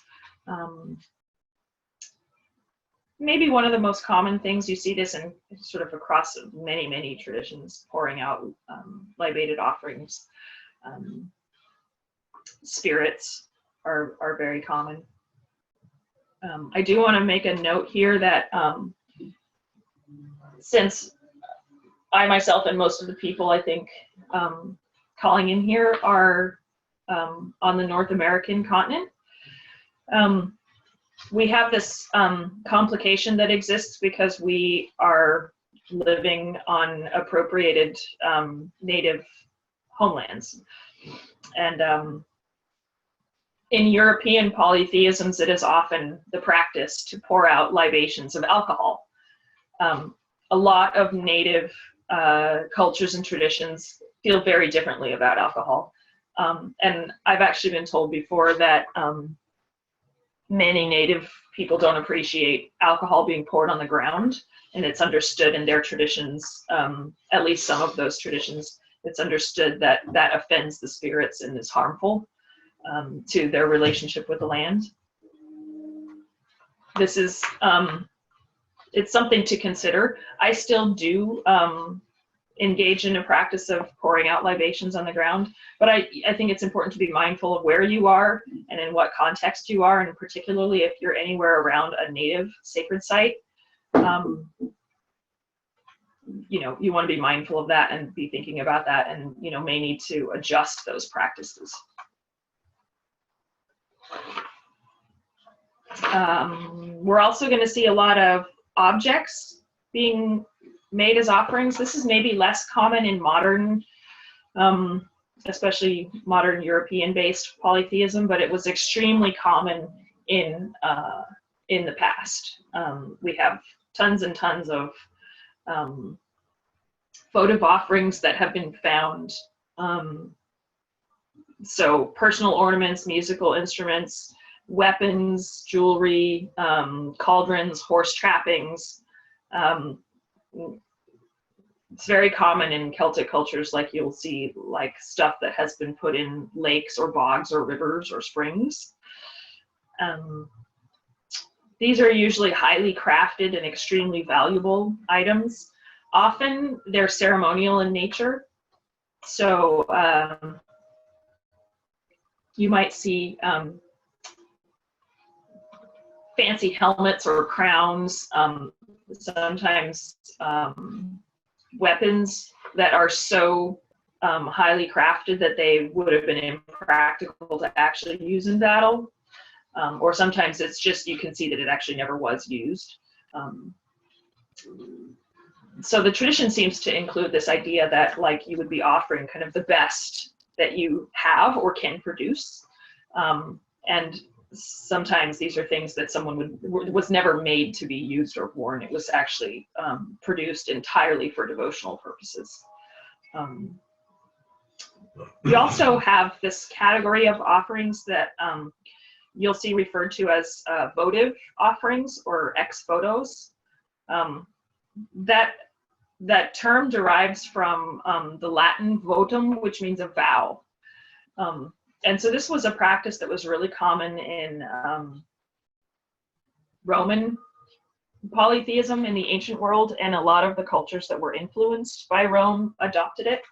Speaker 1: Maybe one of the most common things, you see this in sort of across many, many traditions, pouring out libated offerings. Spirits are very common. I do want to make a note here that since I myself and most of the people I think calling in here are on the North American continent, we have this complication that exists because we are living on appropriated native homelands. And in European polytheisms, it is often the practice to pour out libations of alcohol. A lot of native cultures and traditions feel very differently about alcohol. And I've actually been told before that many native people don't appreciate alcohol being poured on the ground, and it's understood in their traditions, at least some of those traditions, it's understood that that offends the spirits and is harmful to their relationship with the land. This is, it's something to consider. I still do engage in a practice of pouring out libations on the ground, but I think it's important to be mindful of where you are and in what context you are, and particularly if you're anywhere around a native sacred site. You know, you want to be mindful of that and be thinking about that, and, you know, may need to adjust those practices. We're also going to see a lot of objects being made as offerings. This is maybe less common in modern, especially modern European-based polytheism, but it was extremely common in the past. We have tons and tons of votive offerings that have been found. So personal ornaments, musical instruments, weapons, jewelry, cauldrons, horse trappings. It's very common in Celtic cultures, like you'll see like stuff that has been put in lakes or bogs or rivers or springs. These are usually highly crafted and extremely valuable items. Often they're ceremonial in nature. So you might see fancy helmets or crowns, sometimes weapons that are so highly crafted that they would have been impractical to actually use in battle. Or sometimes it's just, you can see that it actually never was used. So the tradition seems to include this idea that like you would be offering kind of the best that you have or can produce. And sometimes these are things that someone was never made to be used or worn. It was actually produced entirely for devotional purposes. We also have this category of offerings that you'll see referred to as votive offerings or ex votos. That term derives from the Latin votum, which means a vow. And so this was a practice that was really common in Roman polytheism in the ancient world, and a lot of the cultures that were influenced by Rome adopted it,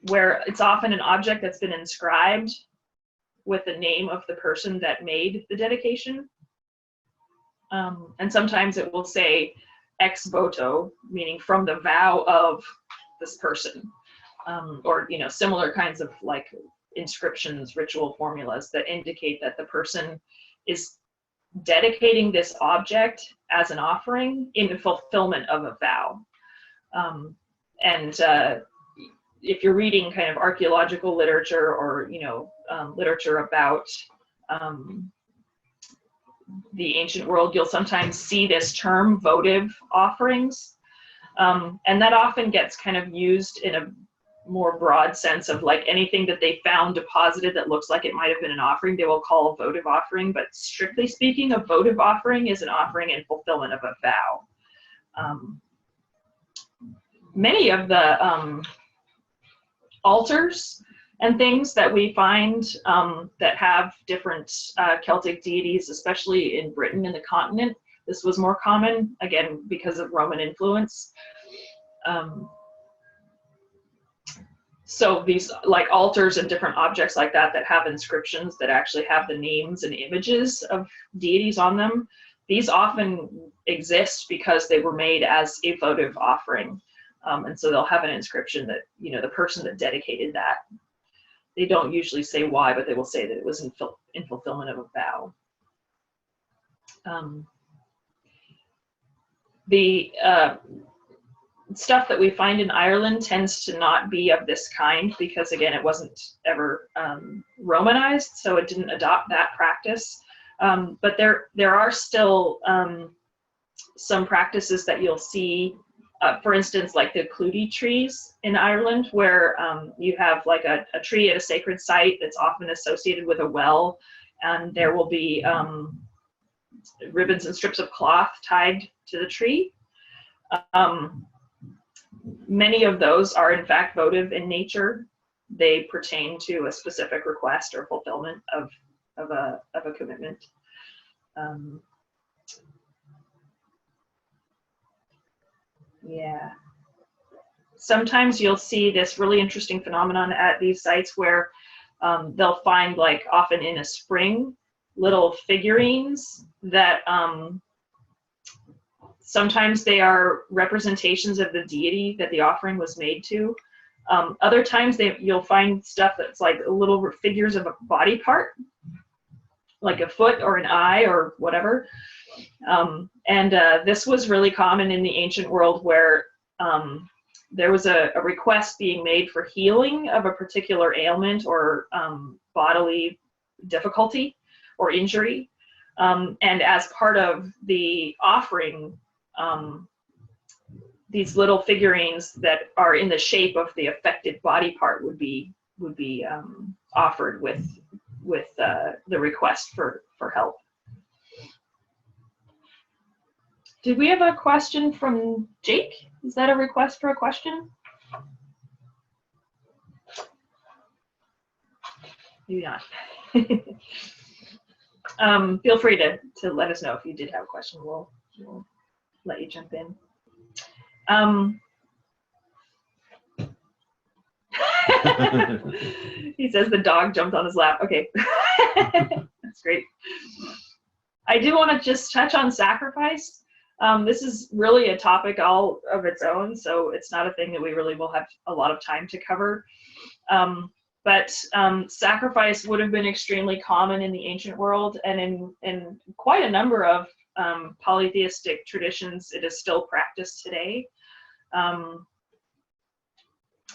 Speaker 1: where it's often an object that's been inscribed with the name of the person that made the dedication. And sometimes it will say ex voto, meaning from the vow of this person. Or, you know, similar kinds of like inscriptions, ritual formulas that indicate that the person is dedicating this object as an offering in fulfillment of a vow. If you're reading kind of archaeological literature or, you know, literature about the ancient world, you'll sometimes see this term votive offerings. And that often gets kind of used in a more broad sense of like anything that they found deposited that looks like it might have been an offering, they will call a votive offering. But strictly speaking, a votive offering is an offering in fulfillment of a vow. Many of the altars and things that we find that have different Celtic deities, especially in Britain and the continent, this was more common, again, because of Roman influence. So these like altars and different objects like that that have inscriptions that actually have the names and images of deities on them, these often exist because they were made as a votive offering. And so they'll have an inscription that, you know, the person that dedicated that. They don't usually say why, but they will say that it was in fulfillment of a vow. The stuff that we find in Ireland tends to not be of this kind because, again, it wasn't ever Romanized, so it didn't adopt that practice. But there are still some practices that you'll see, for instance, like the Clutie trees in Ireland, where you have like a tree at a sacred site that's often associated with a well, and there will be ribbons and strips of cloth tied to the tree. Many of those are in fact votive in nature. They pertain to a specific request or fulfillment of a commitment. Yeah. Sometimes you'll see this really interesting phenomenon at these sites where they'll find, like often in a spring, little figurines that sometimes they are representations of the deity that the offering was made to. Other times you'll find stuff that's like little figures of a body part, like a foot or an eye or whatever. This was really common in the ancient world, where there was a request being made for healing of a particular ailment or bodily difficulty or injury. And as part of the offering, these little figurines that are in the shape of the affected body part would be offered with the request for help. Did we have a question from Jake? Is that a request for a question? Maybe not. Feel free to let us know if you did have a question. We'll let you jump in. He says the dog jumped on his lap. Okay. That's great. I do want to just touch on sacrifice. This is really a topic all of its own, so it's not a thing that we really will have a lot of time to cover. But sacrifice would have been extremely common in the ancient world, and in quite a number of polytheistic traditions, it is still practiced today.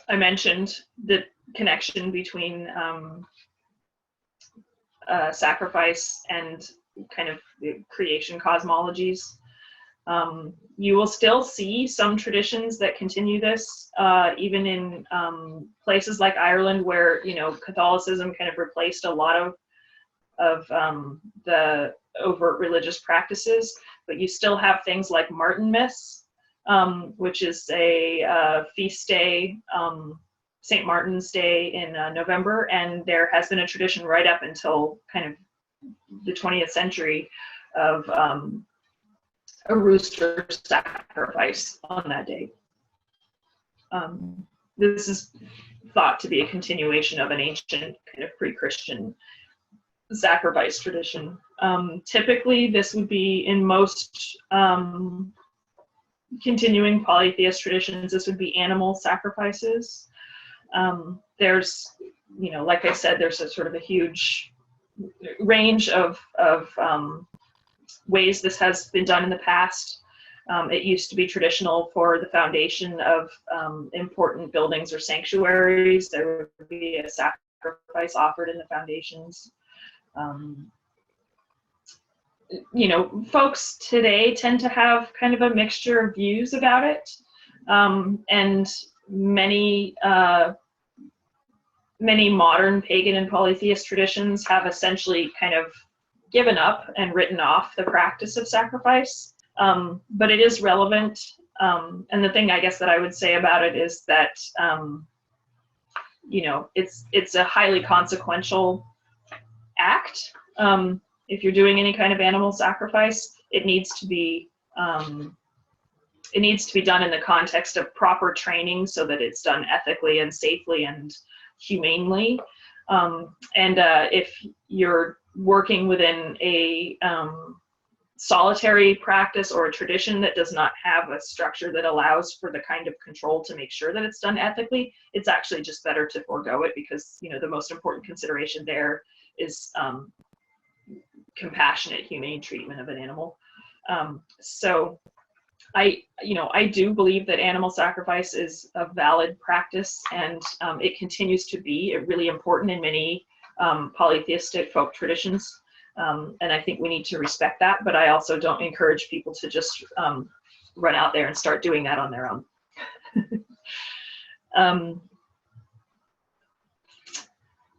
Speaker 1: I mentioned the connection between sacrifice and kind of the creation cosmologies. You will still see some traditions that continue this, even in places like Ireland, where Catholicism kind of replaced a lot of the overt religious practices. But you still have things like Martinmas, which is a feast day, St. Martin's Day in November, and there has been a tradition right up until kind of the 20th century of a rooster sacrifice on that day. This is thought to be a continuation of an ancient kind of pre-Christian sacrifice tradition. Typically, this would be in most continuing polytheist traditions, this would be animal sacrifices. There's, like I said, there's a sort of a huge range of ways this has been done in the past. It used to be traditional for the foundation of important buildings or sanctuaries. There would be a sacrifice offered in the foundations. Folks today tend to have kind of a mixture of views about it. And many modern pagan and polytheist traditions have essentially kind of given up and written off the practice of sacrifice. But it is relevant. And the thing I guess that I would say about it is that, it's a highly consequential act. If you're doing any kind of animal sacrifice, it needs to be done in the context of proper training so that it's done ethically and safely and humanely. If you're working within a solitary practice or a tradition that does not have a structure that allows for the kind of control to make sure that it's done ethically, it's actually just better to forego it, because the most important consideration there is compassionate, humane treatment of an animal. So I do believe that animal sacrifice is a valid practice, and it continues to be really important in many polytheistic folk traditions. And I think we need to respect that, but I also don't encourage people to just run out there and start doing that on their own.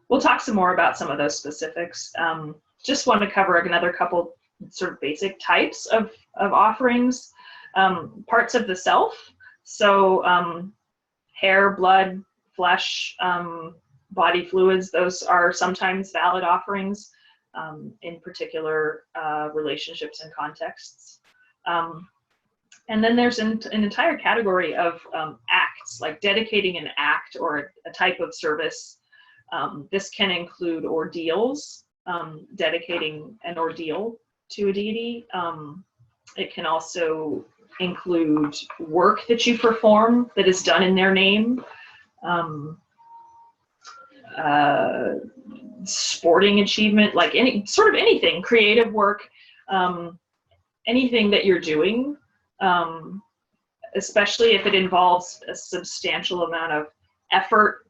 Speaker 1: We'll talk some more about some of those specifics. just want to cover another couple sort of basic types of offerings. Parts of the self, so hair, blood, flesh, body fluids, those are sometimes valid offerings in particular relationships and contexts. And then there's an entire category of acts, like dedicating an act or a type of service. This can include ordeals, dedicating an ordeal to a deity. It can also include work that you perform that is done in their name. Sporting achievement, like anything, creative work, anything that you're doing, especially if it involves a substantial amount of effort,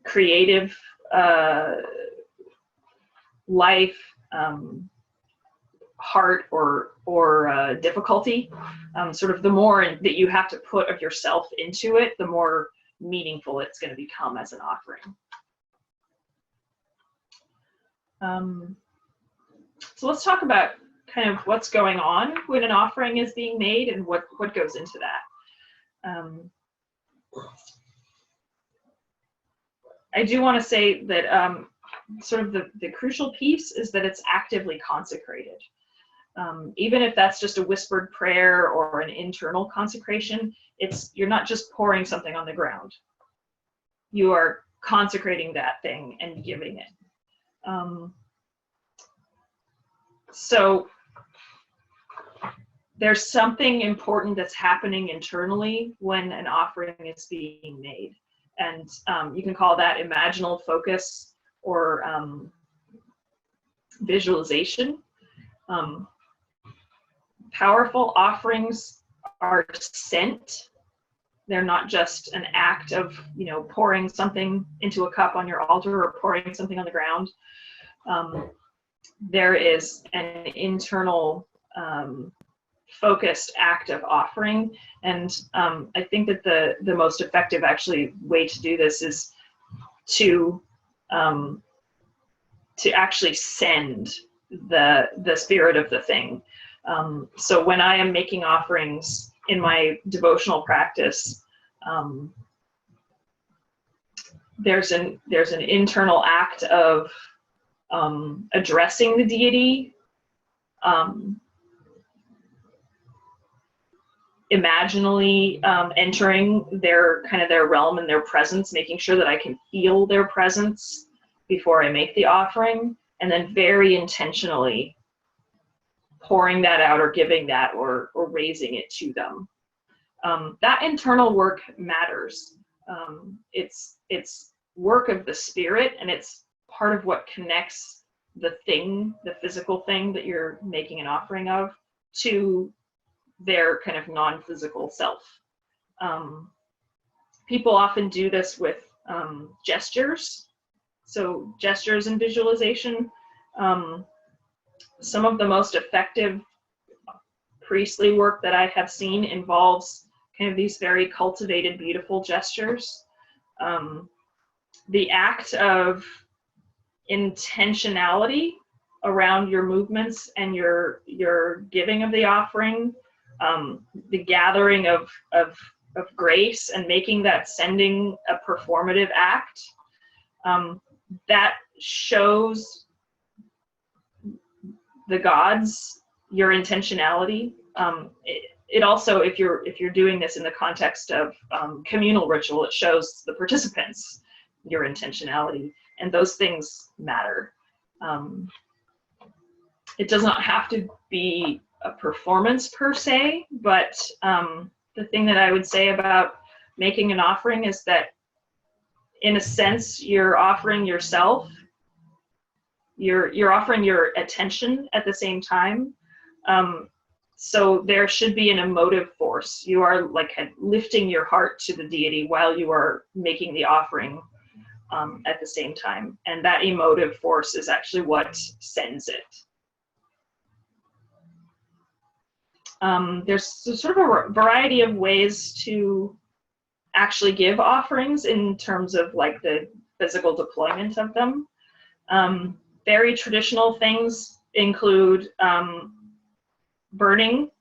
Speaker 1: creative life, heart, or difficulty. Sort of the more that you have to put of yourself into it, the more meaningful it's going to become as an offering. So let's talk about kind of what's going on when an offering is being made and what goes into that. I do want to say that sort of the crucial piece is that it's actively consecrated. Even if that's just a whispered prayer or an internal consecration, you're not just pouring something on the ground. You are consecrating that thing and giving it. So there's something important that's happening internally when an offering is being made. And you can call that imaginal focus or visualization. Powerful offerings are sent. They're not just an act of, pouring something into a cup on your altar or pouring something on the ground. There is an internal focused act of offering. And I think that the most effective way to do this is to actually send the spirit of the thing. So when I am making offerings in my devotional practice, there's an internal act of addressing the deity, imaginally entering their realm and their presence, making sure that I can feel their presence before I make the offering, and then very intentionally pouring that out or giving that or raising it to them. That internal work matters. It's work of the spirit, and it's part of what connects the physical thing that you're making an offering of, to their kind of non-physical self. People often do this with gestures. So gestures and visualization. Some of the most effective priestly work that I have seen involves kind of these very cultivated, beautiful gestures. The act of intentionality around your movements and your giving of the offering, the gathering of grace and making that sending a performative act, that shows the gods your intentionality. It also, if you're doing this in the context of communal ritual, it shows the participants your intentionality, and those things matter. It does not have to be a performance per se, but the thing that I would say about making an offering is that, in a sense, you're offering yourself. You're offering your attention at the same time. So there should be an emotive force. You are like lifting your heart to the deity while you are making the offering at the same time. And that emotive force is actually what sends it. There's sort of a variety of ways to actually give offerings in terms of like the physical deployment of them. very traditional things include burning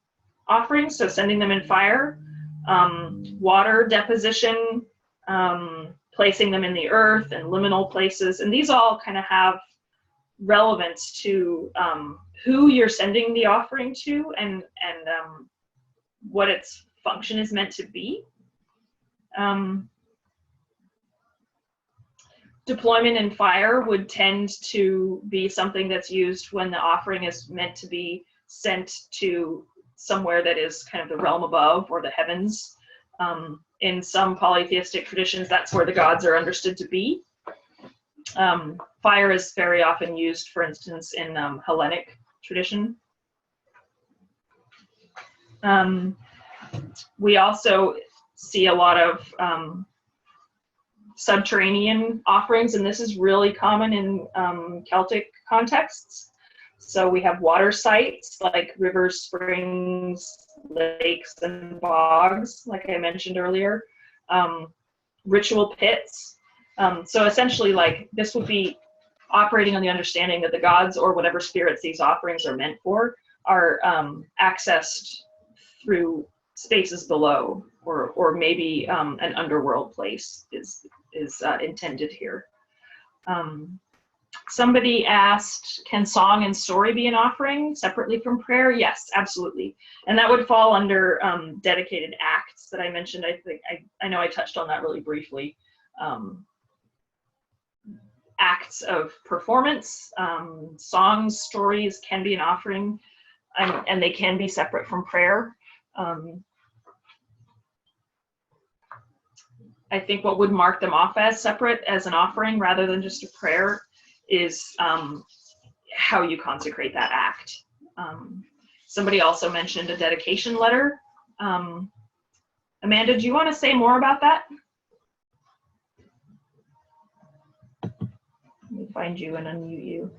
Speaker 1: offerings, so sending them in fire, water deposition, placing them in the earth and liminal places, and these all kind of have relevance to who you're sending the offering to and what its function is meant to be. Deployment in fire would tend to be something that's used when the offering is meant to be sent to somewhere that is kind of the realm above or the heavens. In some polytheistic traditions, that's where the gods are understood to be. Fire is very often used, for instance, in Hellenic tradition. We also see a lot of subterranean offerings, and this is really common in Celtic contexts. So we have water sites like rivers, springs, lakes, and bogs, like I mentioned earlier. Ritual pits. So essentially, like, this would be operating on the understanding that the gods or whatever spirits these offerings are meant for are accessed through spaces below, or maybe an underworld place is intended here. Somebody asked, can song and story be an offering separately from prayer? Yes, absolutely. And that would fall under dedicated acts that I mentioned. I think I know I touched on that really briefly. Acts of performance, songs, stories can be an offering, and they can be separate from prayer. I think what would mark them off as separate, as an offering rather than just a prayer, is how you consecrate that act. Somebody also mentioned a dedication letter. Amanda, do you want to say more about that? Let me find you and unmute you.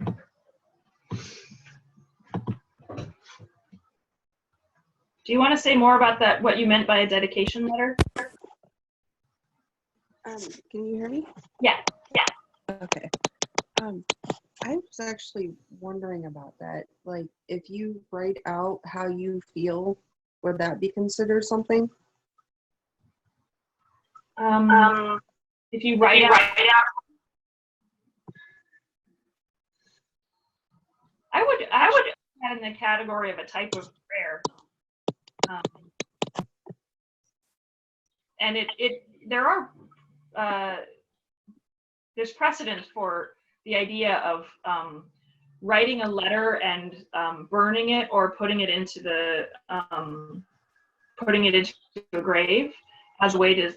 Speaker 1: Do you want to say more about that, what you meant by a dedication letter?
Speaker 5: Can you hear me?
Speaker 1: Yeah.
Speaker 5: Okay. I was actually wondering about that. Like, if you write out how you feel, would that be considered something?
Speaker 1: If you write out, I would put that in the category of a type of prayer. And there's precedent for the idea of writing a letter and burning it or putting it into a grave as a way to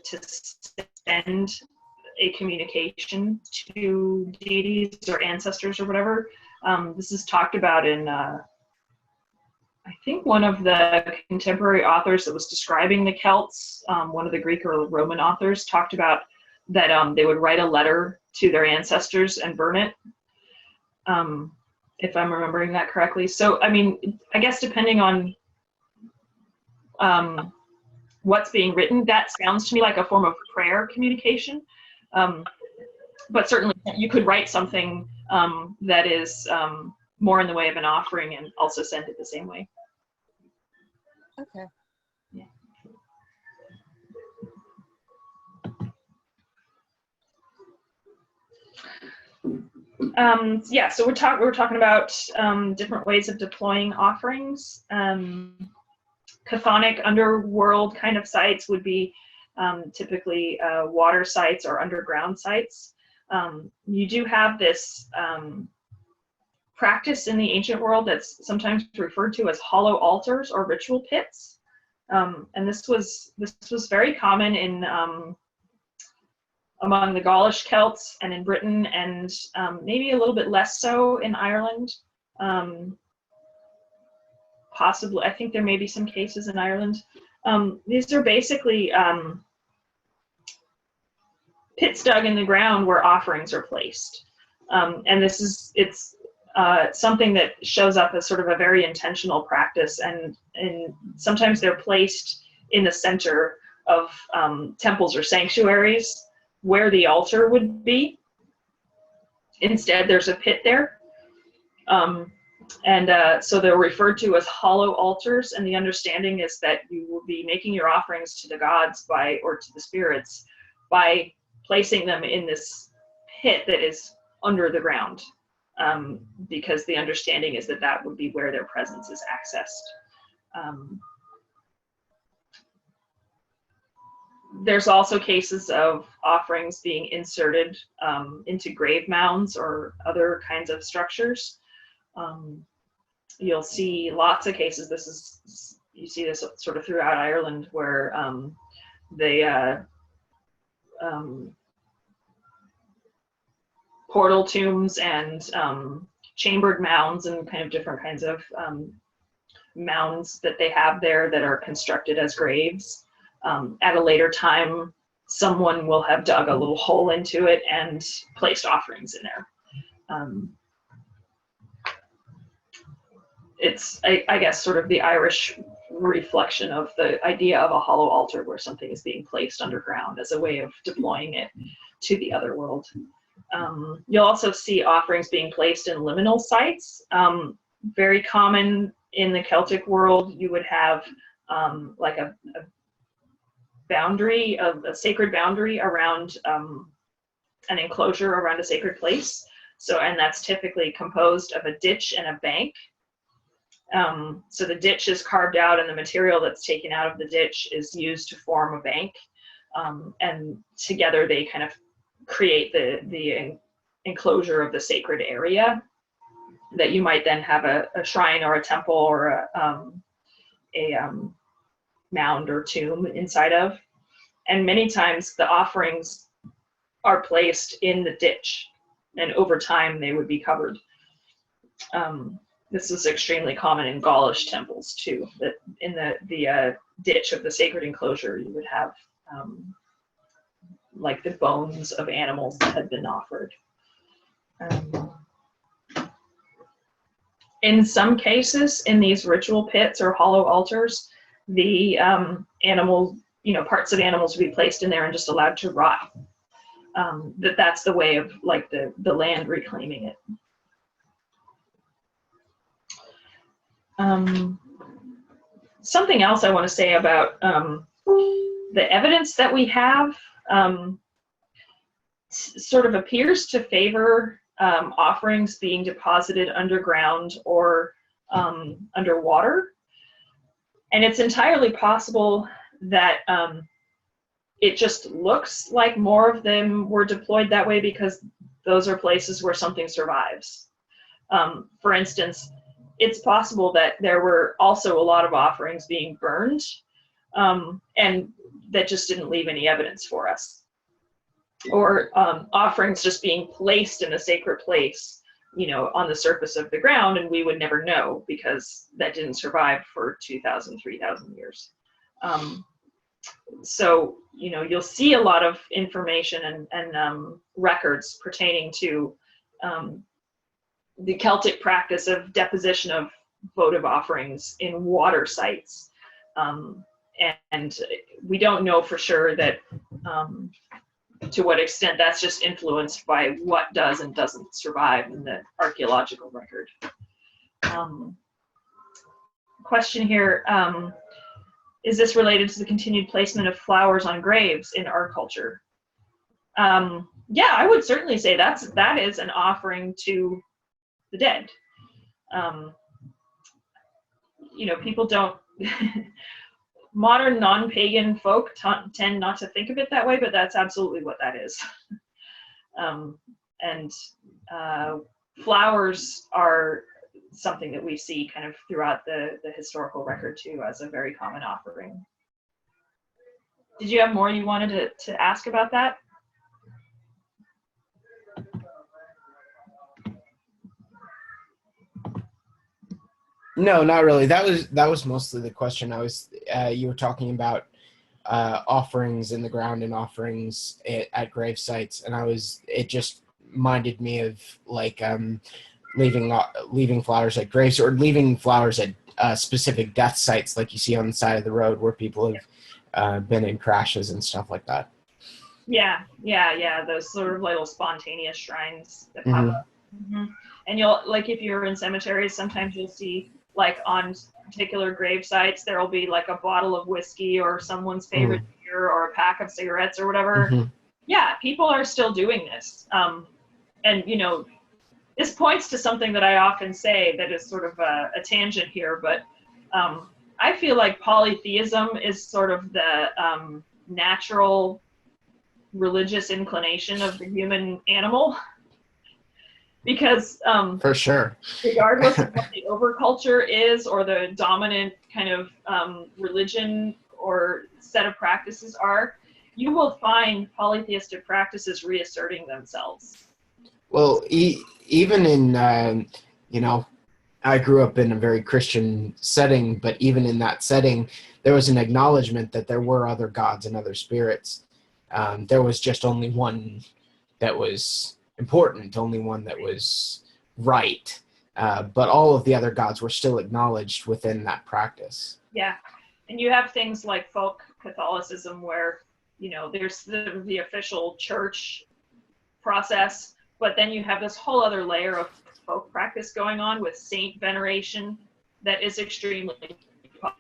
Speaker 1: send a communication to deities or ancestors or whatever. This is talked about in I think one of the contemporary authors that was describing the Celts, one of the Greek or Roman authors, talked about that they would write a letter to their ancestors and burn it, if I'm remembering that correctly. So, I mean, I guess depending on what's being written, that sounds to me like a form of prayer communication. But certainly you could write something that is more in the way of an offering and also send it the same way.
Speaker 5: Okay.
Speaker 1: Yeah. Yeah, so we're talking about different ways of deploying offerings. Chthonic underworld kind of sites would be typically water sites or underground sites. You do have this practice in the ancient world that's sometimes referred to as hollow altars or ritual pits, and this was very common in among the Gaulish Celts and in Britain, and maybe a little bit less so in Ireland. Possibly, I think there may be some cases in Ireland. These are basically pits dug in the ground where offerings are placed, and it's something that shows up as sort of a very intentional practice, and sometimes they're placed in the center of temples or sanctuaries where the altar would be. Instead, there's a pit there. So they're referred to as hollow altars, and the understanding is that you will be making your offerings to the gods or to the spirits by placing them in this pit that is under the ground, because the understanding is that that would be where their presence is accessed. There's also cases of offerings being inserted into grave mounds or other kinds of structures. You'll see lots of cases. You see this sort of throughout Ireland, where portal tombs and chambered mounds and kind of different kinds of mounds that they have there that are constructed as graves. At a later time, someone will have dug a little hole into it and placed offerings in there. It's, I guess, sort of the Irish reflection of the idea of a hollow altar where something is being placed underground as a way of deploying it to the other world. You'll also see offerings being placed in liminal sites. Very common in the Celtic world, you would have like a boundary, a sacred boundary around an enclosure around a sacred place. And that's typically composed of a ditch and a bank. So the ditch is carved out, and the material that's taken out of the ditch is used to form a bank. And together they kind of create the enclosure of the sacred area that you might then have a shrine or a temple or a mound or tomb inside of. And many times the offerings are placed in the ditch, and over time they would be covered. This is extremely common in Gaulish temples too, that in the ditch of the sacred enclosure you would have like the bones of animals that had been offered. In some cases, in these ritual pits or hollow altars, the parts of animals would be placed in there and just allowed to rot. That's the way of like the land reclaiming it. Something else I want to say about the evidence that we have sort of appears to favor offerings being deposited underground or underwater. And it's entirely possible that it just looks like more of them were deployed that way because those are places where something survives. For instance, it's possible that there were also a lot of offerings being burned, and that just didn't leave any evidence for us. Or offerings just being placed in a sacred place, on the surface of the ground, and we would never know because that didn't survive for 2,000, 3,000 years. So, you'll see a lot of information and records pertaining to the Celtic practice of deposition of votive offerings in water sites. And we don't know for sure that to what extent that's just influenced by what does and doesn't survive in the archaeological record. Question here, is this related to the continued placement of flowers on graves in our culture? Yeah, I would certainly say that is an offering to the dead. People don't, modern non-pagan folk tend not to think of it that way, but that's absolutely what that is. Flowers are something that we see kind of throughout the historical record too as a very common offering. Did you have more you wanted to ask about that?
Speaker 2: No, not really. That was mostly the question. You were talking about offerings in the ground and offerings at grave sites, and it just reminded me of like leaving flowers at graves or leaving flowers at specific death sites, like you see on the side of the road where people have been in crashes and stuff like that. Yeah.
Speaker 1: Those sort of little spontaneous shrines that pop up. Mm-hmm. And you'll, like, if you're in cemeteries, sometimes you'll see, like, on particular grave sites, there'll be like a bottle of whiskey or someone's favorite beer or a pack of cigarettes or whatever. Yeah, people are still doing this. And, you know, this points to something that I often say that is sort of a tangent here, but I feel like polytheism is sort of the natural religious inclination of the human animal. Because
Speaker 2: For sure.
Speaker 1: regardless of what the overculture is or the dominant kind of religion or set of practices are, you will find polytheistic practices reasserting themselves.
Speaker 2: Well, even in, you know, I grew up in a very Christian setting, but even in that setting, there was an acknowledgement that there were other gods and other spirits. There was just only one that was important, only one that was right. But all of the other gods were still acknowledged within that practice.
Speaker 1: Yeah. And you have things like folk Catholicism where, you know, there's the official church process, but then you have this whole other layer of folk practice going on with saint veneration that is extremely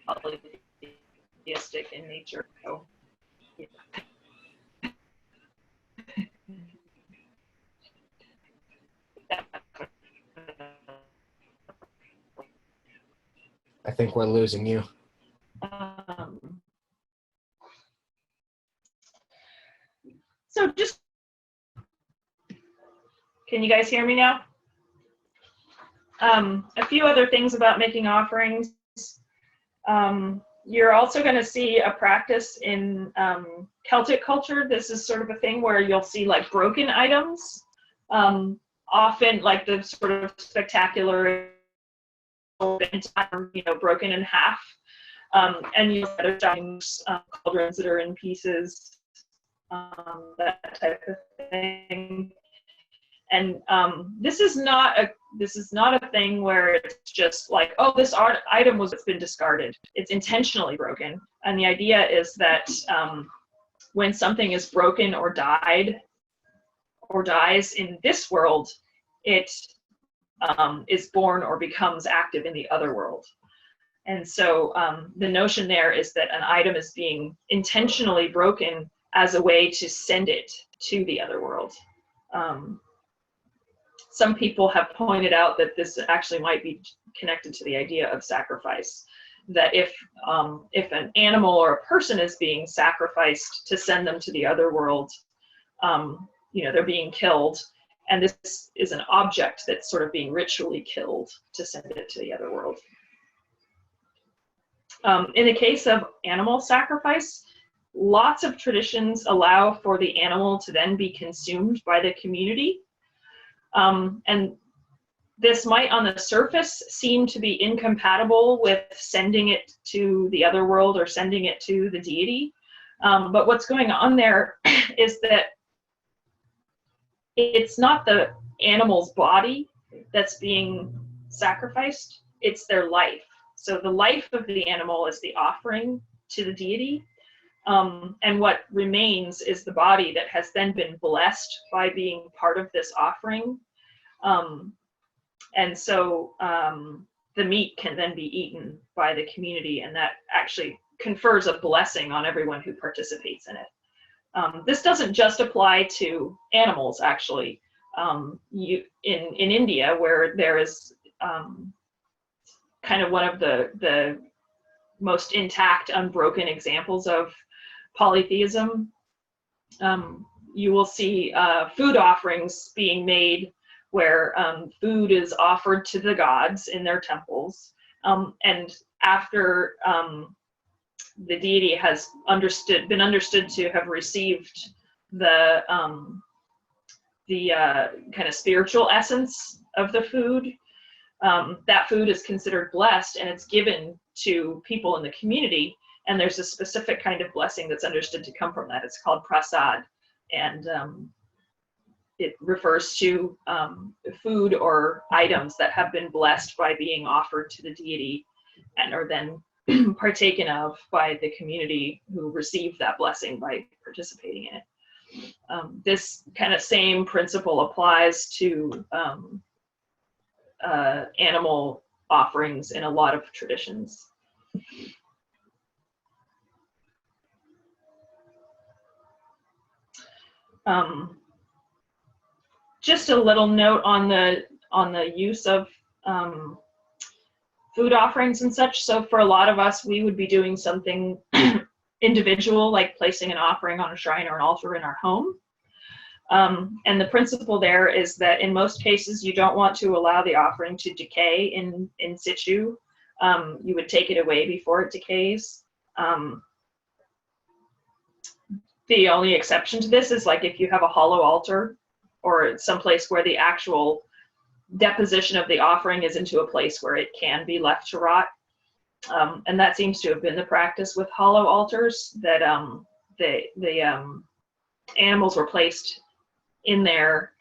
Speaker 1: polytheistic in nature. So, yeah.
Speaker 2: I think we're losing you.
Speaker 1: So just, can you guys hear me now? A few other things about making offerings. You're also going to see a practice in Celtic culture. This is sort of a thing where you'll see like broken items, often like the sort of spectacular, you know, broken in half. And you'll get times cauldrons that are in pieces, that type of thing. And this is not a thing where it's just like, oh, this item was been discarded. It's intentionally broken, and the idea is that when something is broken or dies in this world, it is born or becomes active in the other world. And so the notion there is that an item is being intentionally broken as a way to send it to the other world. Some people have pointed out that this actually might be connected to the idea of sacrifice, that if an animal or a person is being sacrificed to send them to the other world, you know, they're being killed, and this is an object that's sort of being ritually killed to send it to the other world. In the case of animal sacrifice, lots of traditions allow for the animal to then be consumed by the community. And this might on the surface seem to be incompatible with sending it to the other world or sending it to the deity. But what's going on there is that it's not the animal's body that's being sacrificed, it's their life. So the life of the animal is the offering to the deity. And what remains is the body that has then been blessed by being part of this offering. And so the meat can then be eaten by the community, and that actually confers a blessing on everyone who participates in it. This doesn't just apply to animals, actually. In India, where there is kind of one of the most intact, unbroken examples of polytheism, you will see food offerings being made where food is offered to the gods in their temples, and after the deity has been understood to have received the kind of spiritual essence of the food, that food is considered blessed, and it's given to people in the community, and there's a specific kind of blessing that's understood to come from that. It's called prasad, and it refers to food or items that have been blessed by being offered to the deity and are then partaken of by the community who received that blessing by participating in it. This kind of same principle applies to animal offerings in a lot of traditions. Just a little note on the use of food offerings and such. So for a lot of us, we would be doing something individual, like placing an offering on a shrine or an altar in our home. And the principle there is that in most cases, you don't want to allow the offering to decay in situ. You would take it away before it decays. The only exception to this is like if you have a hollow altar or someplace where the actual deposition of the offering is into a place where it can be left to rot. And that seems to have been the practice with hollow altars, that the animals were placed in there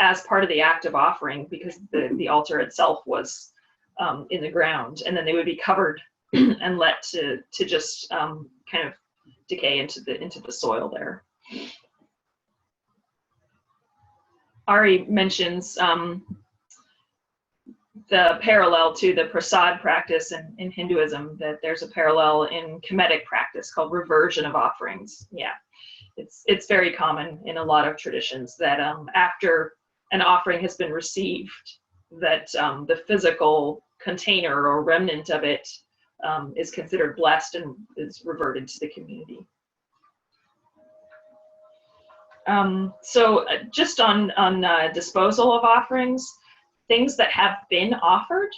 Speaker 1: as part of the act of offering, because the altar itself was in the ground, and then they would be covered and let to just kind of decay into the soil there. Ari mentions the parallel to the prasad practice in Hinduism, that there's a parallel in Kemetic practice called reversion of offerings. Yeah, it's very common in a lot of traditions that after an offering has been received, that the physical container or remnant of it is considered blessed and is reverted to the community. So just on disposal of offerings, things that have been offered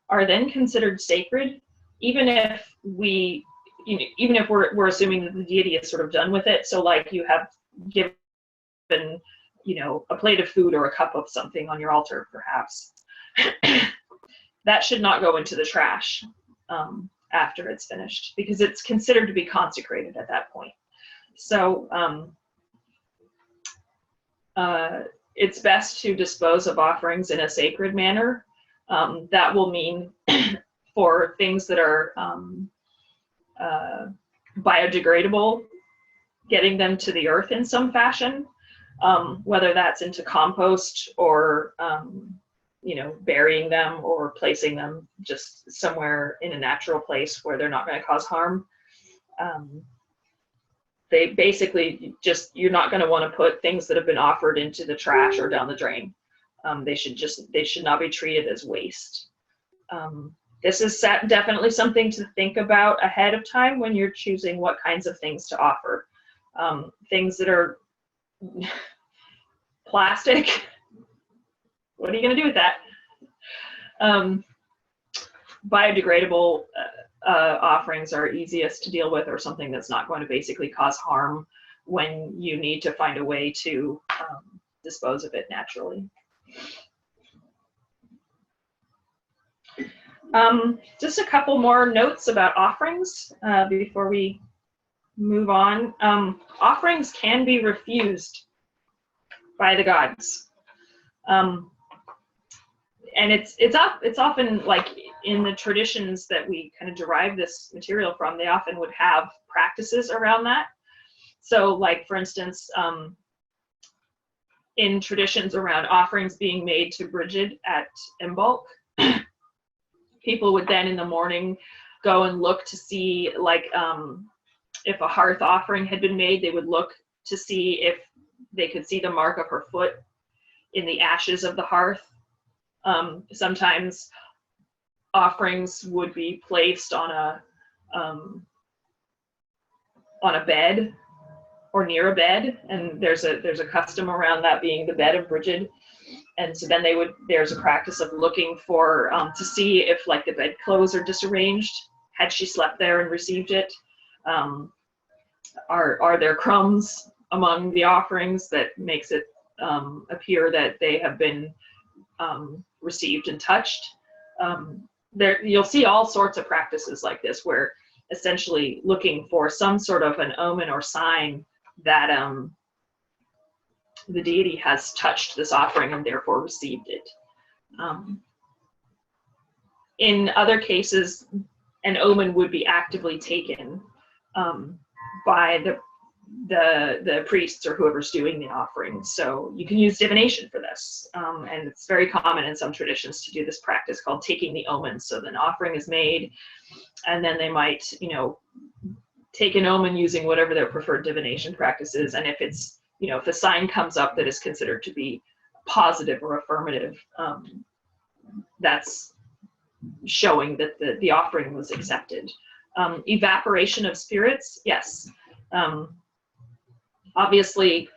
Speaker 1: are then considered sacred, even if we're assuming that the deity is sort of done with it. So like you have given, a plate of food or a cup of something on your altar, perhaps. That should not go into the trash after it's finished, because it's considered to be consecrated at that point. So it's best to dispose of offerings in a sacred manner. That will mean for things that are biodegradable, getting them to the earth in some fashion, whether that's into compost or burying them or placing them just somewhere in a natural place where they're not going to cause harm. They basically you're not going to want to put things that have been offered into the trash or down the drain. They should not be treated as waste. This is definitely something to think about ahead of time when you're choosing what kinds of things to offer. Things that are plastic, what are you going to do with that? Biodegradable offerings are easiest to deal with, or something that's not going to basically cause harm when you need to find a way to dispose of it naturally. Just a couple more notes about offerings before we move on. Offerings can be refused by the gods. And it's often, like in the traditions that we kind of derive this material from, they often would have practices around that. So like, for instance, in traditions around offerings being made to Brigid at Imbolc, people would then in the morning go and look to see, like, if a hearth offering had been made, they would look to see if they could see the mark of her foot in the ashes of the hearth. Sometimes offerings would be placed on a bed or near a bed, and there's a custom around that being the bed of Brigid. And so then there's a practice of looking for to see if, like, the bedclothes are disarranged. Had she slept there and received it? Are there crumbs among the offerings that makes it appear that they have been received and touched? You'll see all sorts of practices like this, where essentially looking for some sort of an omen or sign that the deity has touched this offering and therefore received it. In other cases, an omen would be actively taken by the priests or whoever's doing the offering. So you can use divination for this. And it's very common in some traditions to do this practice called taking the omens. So an offering is made, and then they might, take an omen using whatever their preferred divination practice is. And if it's, if a sign comes up that is considered to be positive or affirmative, that's showing that the offering was accepted. Evaporation of spirits, yes. Obviously,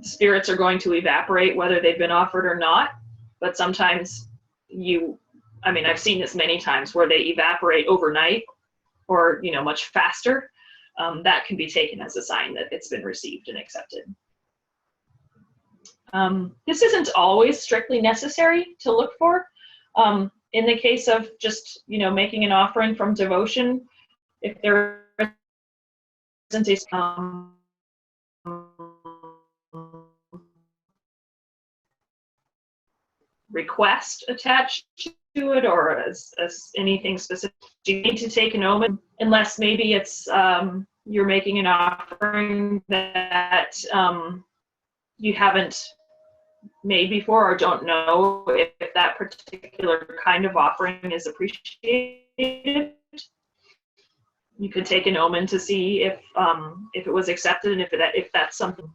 Speaker 1: spirits are going to evaporate whether they've been offered or not, but sometimes I've seen this many times where they evaporate overnight or, much faster. That can be taken as a sign that it's been received and accepted. This isn't always strictly necessary to look for. In the case of just, making an offering from devotion, if there isn't a request attached to it or as anything specific, you need to take an omen, unless maybe it's you're making an offering that you haven't made before or don't know if that particular kind of offering is appreciated. You could take an omen to see if it was accepted and if that's something.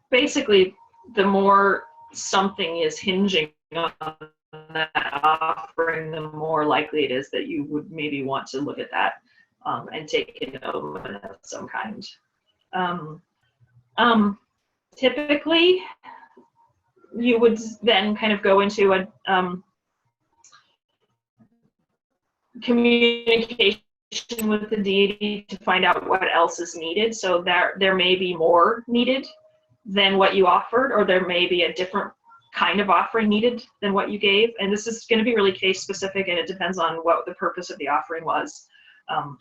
Speaker 1: Basically, the more something is hinging on that offering, the more likely it is that you would maybe want to look at that and take an omen of some kind. Typically, you would then kind of go into a communication with the deity to find out what else is needed. So there may be more needed than what you offered, or there may be a different kind of offering needed than what you gave. And this is going to be really case specific, and it depends on what the purpose of the offering was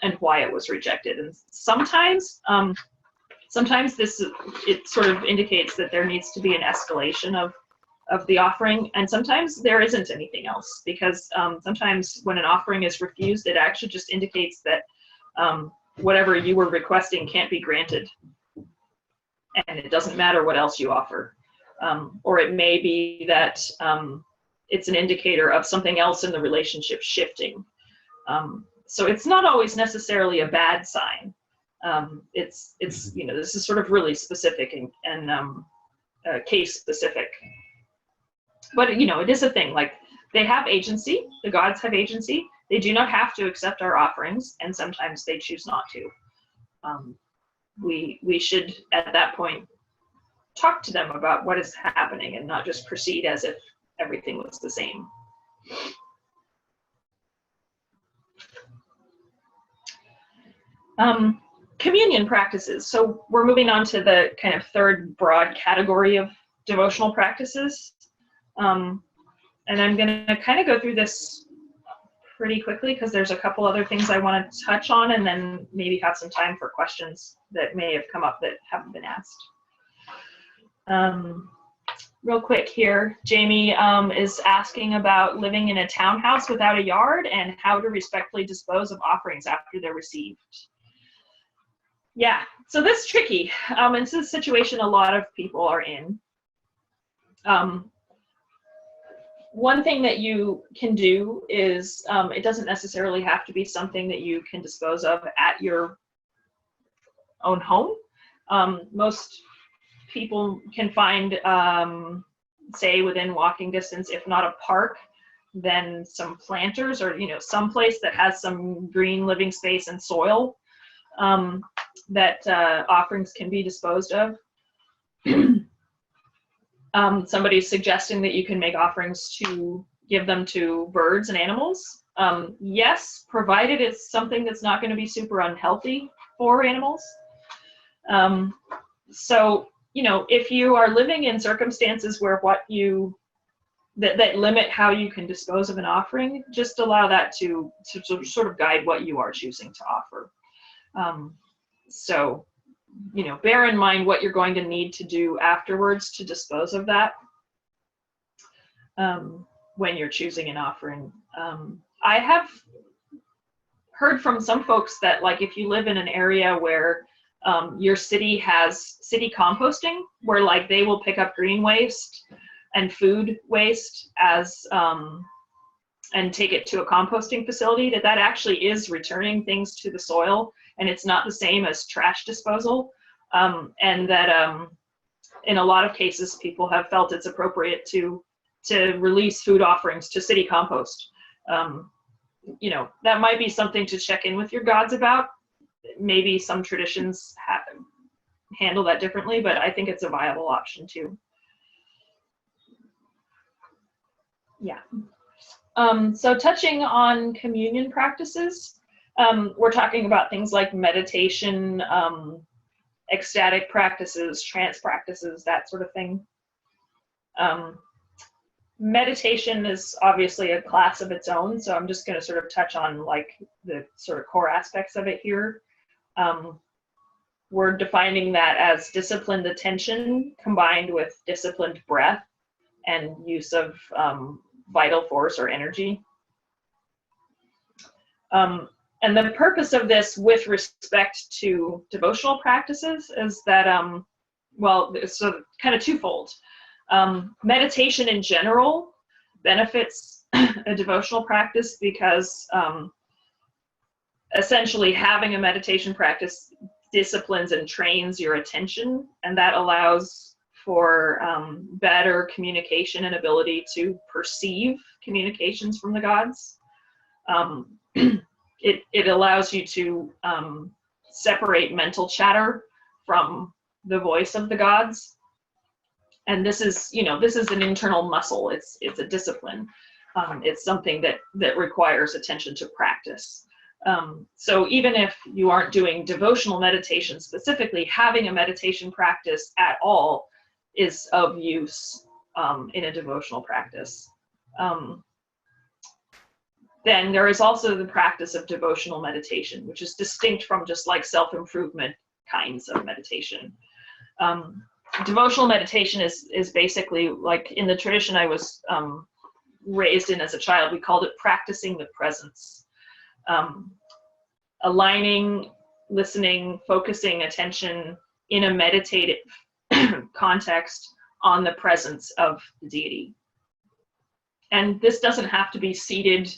Speaker 1: and why it was rejected. And sometimes it sort of indicates that there needs to be an escalation of the offering, and sometimes there isn't anything else, because sometimes when an offering is refused, it actually just indicates that whatever you were requesting can't be granted, and it doesn't matter what else you offer. Or it may be that it's an indicator of something else in the relationship shifting. So it's not always necessarily a bad sign. It's this is sort of really specific and case specific. But it is a thing. Like, they have agency. The gods have agency. They do not have to accept our offerings, and sometimes they choose not to. We should at that point talk to them about what is happening and not just proceed as if everything was the same. Communion practices. So we're moving on to the kind of third broad category of devotional practices. And I'm going to kind of go through this pretty quickly because there's a couple other things I want to touch on, and then maybe have some time for questions that may have come up that haven't been asked. Real quick here, Jamie is asking about living in a townhouse without a yard and how to respectfully dispose of offerings after they're received. Yeah, so this is tricky. It's a situation a lot of people are in. One thing that you can do is, it doesn't necessarily have to be something that you can dispose of at your own home. Most people can find, say, within walking distance, if not a park, then some planters or, some place that has some green living space and soil that offerings can be disposed of. Somebody's suggesting that you can make offerings to give them to birds and animals. Yes, provided it's something that's not going to be super unhealthy for animals. So, if you are living in circumstances where that limit how you can dispose of an offering, just allow that to sort of guide what you are choosing to offer. So, bear in mind what you're going to need to do afterwards to dispose of that when you're choosing an offering. I have heard from some folks that, like, if you live in an area where your city has city composting, where like they will pick up green waste and food waste as and take it to a composting facility, that actually is returning things to the soil, and it's not the same as trash disposal. And that in a lot of cases, people have felt it's appropriate to release food offerings to city compost. You know, that might be something to check in with your gods about. Maybe some traditions handle that differently, but I think it's a viable option too. Yeah. So touching on communion practices, we're talking about things like meditation, ecstatic practices, trance practices, that sort of thing. Meditation is obviously a class of its own, so I'm just going to sort of touch on like the sort of core aspects of it here. We're defining that as disciplined attention combined with disciplined breath and use of vital force or energy. And the purpose of this with respect to devotional practices is that, well, it's kind of twofold. Meditation in general benefits a devotional practice because essentially having a meditation practice disciplines and trains your attention, and that allows for better communication and ability to perceive communications from the gods. It allows you to separate mental chatter from the voice of the gods. And this is, you know, this is an internal muscle. It's a discipline. It's something that requires attention to practice. So even if you aren't doing devotional meditation specifically, having a meditation practice at all is of use in a devotional practice. Then there is also the practice of devotional meditation, which is distinct from just like self-improvement kinds of meditation. Devotional meditation is basically like in the tradition I was raised in as a child, we called it practicing the presence. Aligning, listening, focusing attention in a meditative context on the presence of the deity. And this doesn't have to be seated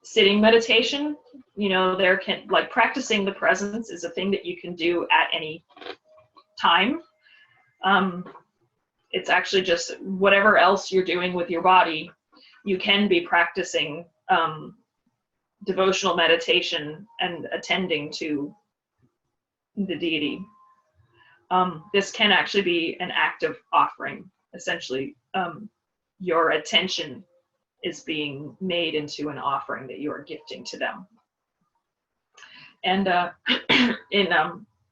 Speaker 1: sitting meditation. You know, there can, like, practicing the presence is a thing that you can do at any time. It's actually just whatever else you're doing with your body, you can be practicing devotional meditation and attending to the deity. This can actually be an act of offering. Essentially, your attention is being made into an offering that you are gifting to them. And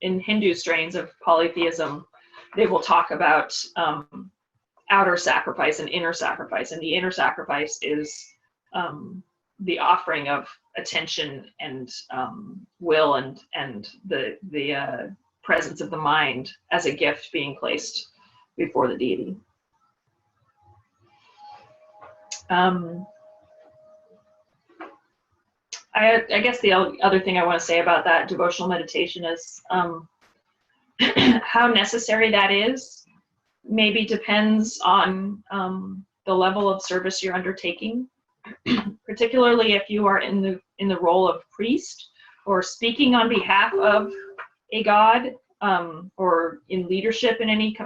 Speaker 1: in Hindu strains of polytheism, they will talk about outer sacrifice and inner sacrifice. And the inner sacrifice is the offering of attention and will and the presence of the mind as a gift being placed before the deity. I guess the other thing I want to say about that devotional meditation is how necessary that is maybe depends on the level of service you're undertaking, particularly if you are in the role of priest or speaking on behalf of a god, or in leadership in any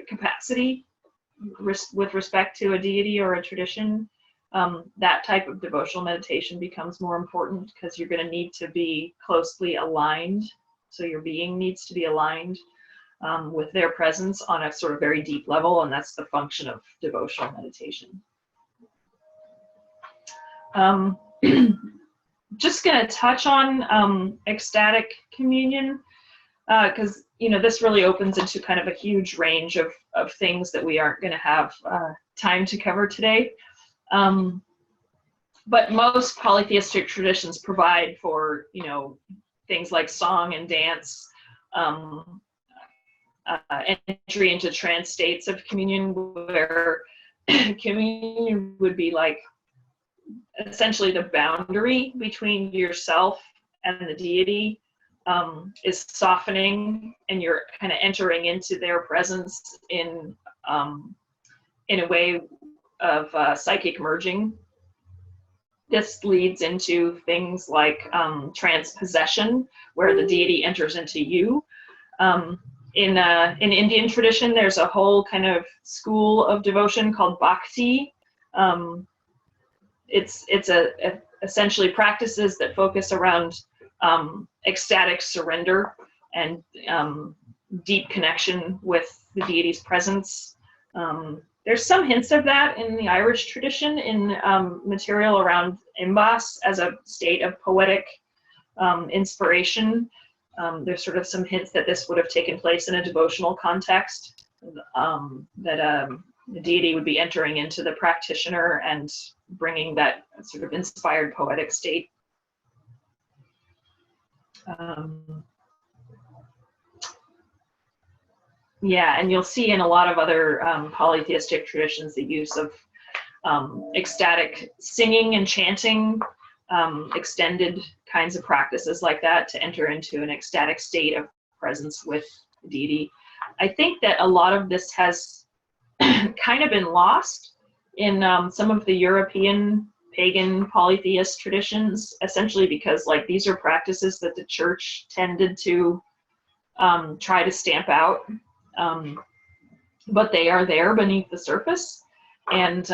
Speaker 1: capacity with respect to a deity or a tradition. That type of devotional meditation becomes more important because you're going to need to be closely aligned. So your being needs to be aligned with their presence on a sort of very deep level, and that's the function of devotional meditation. Just going to touch on ecstatic communion because this really opens into kind of a huge range of things that we aren't going to have time to cover today. But most polytheistic traditions provide for, things like song and dance, entry into trance states of communion, where communion would be like essentially the boundary between yourself and the deity, is softening, and you're kind of entering into their presence in a way of psychic merging. This leads into things like transpossession, where the deity enters into you. In Indian tradition, there's a whole kind of school of devotion called bhakti. It's essentially practices that focus around ecstatic surrender and deep connection with the deity's presence. There's some hints of that in the Irish tradition in material around imbas as a state of poetic inspiration. There's sort of some hints that this would have taken place in a devotional context, that the deity would be entering into the practitioner and bringing that sort of inspired poetic state. Yeah, and you'll see in a lot of other polytheistic traditions the use of ecstatic singing and chanting, extended kinds of practices like that to enter into an ecstatic state of presence with the deity. I think that a lot of this has kind of been lost in some of the European pagan polytheist traditions, essentially because like these are practices that the church tended to try to stamp out, but they are there beneath the surface, and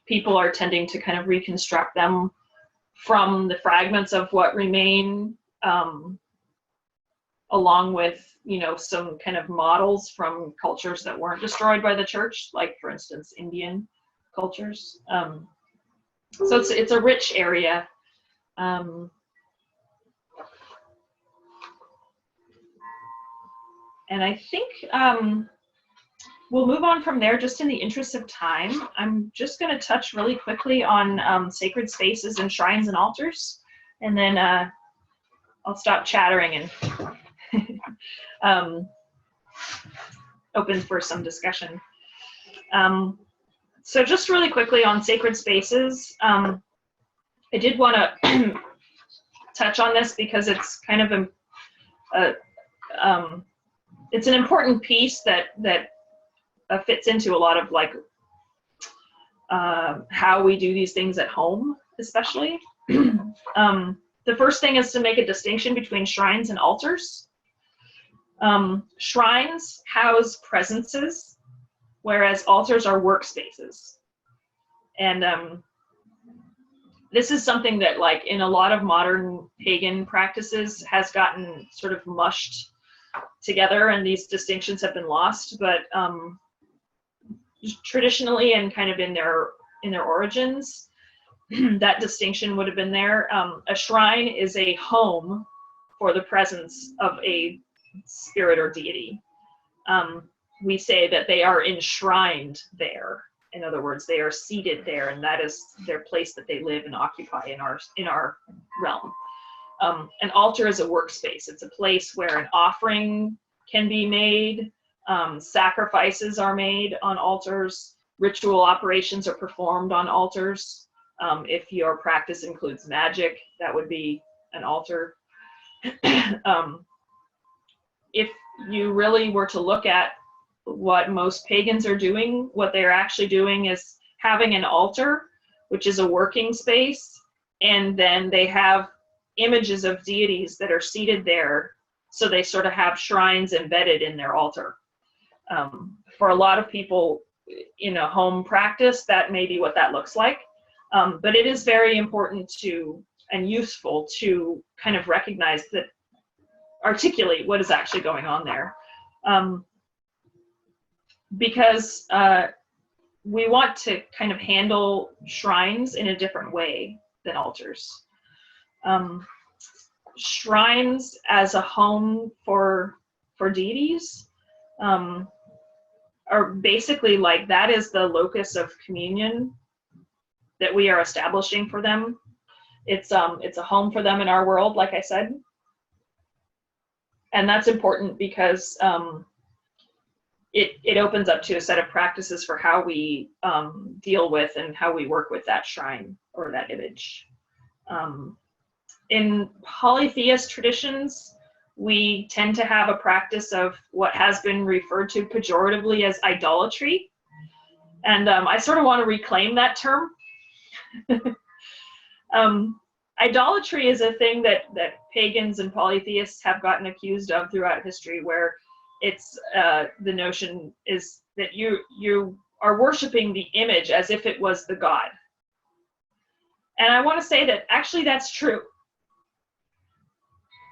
Speaker 1: people are tending to kind of reconstruct them from the fragments of what remain, along with, you know, some kind of models from cultures that weren't destroyed by the church, like for instance Indian cultures. So it's a rich area. And I think we'll move on from there just in the interest of time. I'm just going to touch really quickly on sacred spaces and shrines and altars, and then I'll stop chattering and open for some discussion. So just really quickly on sacred spaces, I did want to touch on this because it's kind of it's an important piece that fits into a lot of like how we do these things at home, especially. The first thing is to make a distinction between shrines and altars. Shrines house presences, whereas altars are workspaces. And this is something that, like, in a lot of modern pagan practices has gotten sort of mushed together, and these distinctions have been lost. But traditionally, and kind of in their origins, that distinction would have been there. A shrine is a home for the presence of a spirit or deity. We say that they are enshrined there. In other words, they are seated there, and that is their place that they live and occupy in our realm. An altar is a workspace. It's a place where an offering can be made, sacrifices are made on altars, ritual operations are performed on altars. If your practice includes magic, that would be an altar. If you really were to look at what most pagans are doing, what they're actually doing is having an altar, which is a working space, and then they have images of deities that are seated there, so they sort of have shrines embedded in their altar. For a lot of people in a home practice, that may be what that looks like, but it is very important to and useful to kind of recognize that, articulate what is actually going on there. Because we want to kind of handle shrines in a different way than altars. Shrines as a home for deities are basically like, that is the locus of communion that we are establishing for them. It's a home for them in our world, like I said. And that's important because it opens up to a set of practices for how we deal with and how we work with that shrine or that image. In polytheist traditions, we tend to have a practice of what has been referred to pejoratively as idolatry. And I sort of want to reclaim that term. Idolatry is a thing that pagans and polytheists have gotten accused of throughout history, where it's the notion is that you are worshiping the image as if it was the god. And I want to say that actually that's true.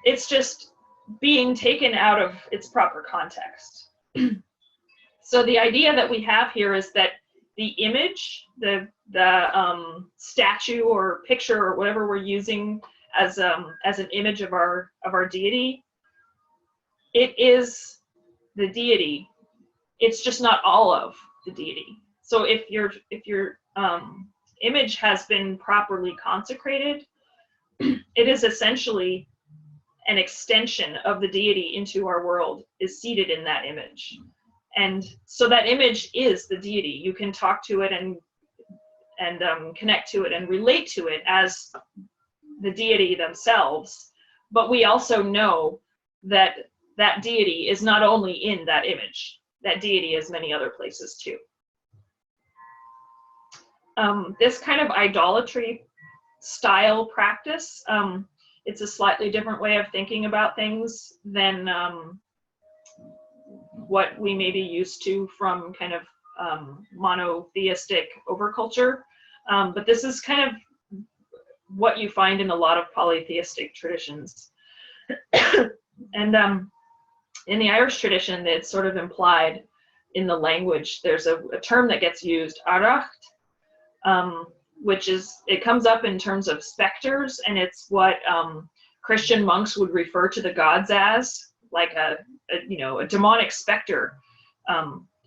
Speaker 1: It's just being taken out of its proper context. So the idea that we have here is that the image, the statue or picture or whatever we're using as an image of our deity, it is the deity. It's just not all of the deity. So if your image has been properly consecrated, it is essentially an extension of the deity into our world, is seated in that image. And so that image is the deity. You can talk to it and connect to it and relate to it as the deity themselves. But we also know that that deity is not only in that image. That deity is many other places too. This kind of idolatry style practice, it's a slightly different way of thinking about things than what we may be used to from kind of monotheistic overculture. But this is kind of what you find in a lot of polytheistic traditions. And in the Irish tradition, it's sort of implied in the language. There's a term that gets used, aracht, which is, it comes up in terms of specters, and it's what Christian monks would refer to the gods as, like a demonic specter.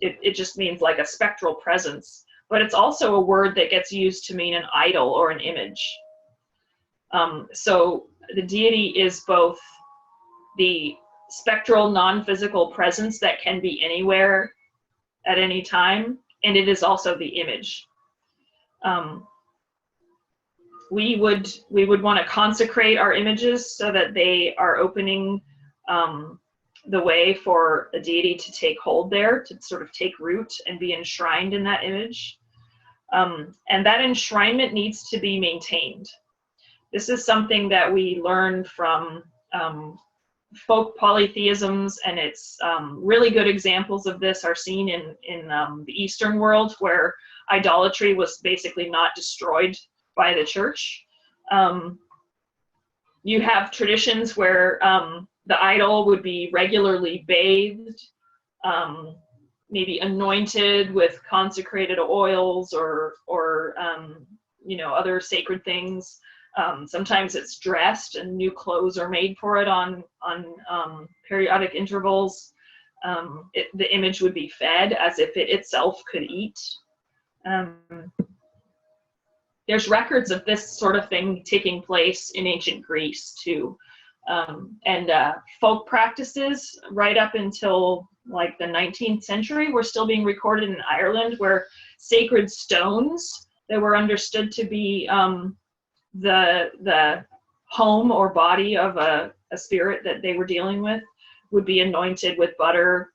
Speaker 1: It just means like a spectral presence, but it's also a word that gets used to mean an idol or an image. So the deity is both the spectral non-physical presence that can be anywhere at any time, and it is also the image. We would want to consecrate our images so that they are opening the way for a deity to take hold there, to sort of take root and be enshrined in that image. And that enshrinement needs to be maintained. This is something that we learn from folk polytheisms, and it's really good examples of this are seen in the Eastern world, where idolatry was basically not destroyed by the church. You have traditions where the idol would be regularly bathed, maybe anointed with consecrated oils or other sacred things. Sometimes it's dressed and new clothes are made for it on periodic intervals. The image would be fed as if it itself could eat. There's records of this sort of thing taking place in ancient Greece too. And folk practices right up until like the 19th century were still being recorded in Ireland, where sacred stones that were understood to be the home or body of a spirit that they were dealing with would be anointed with butter,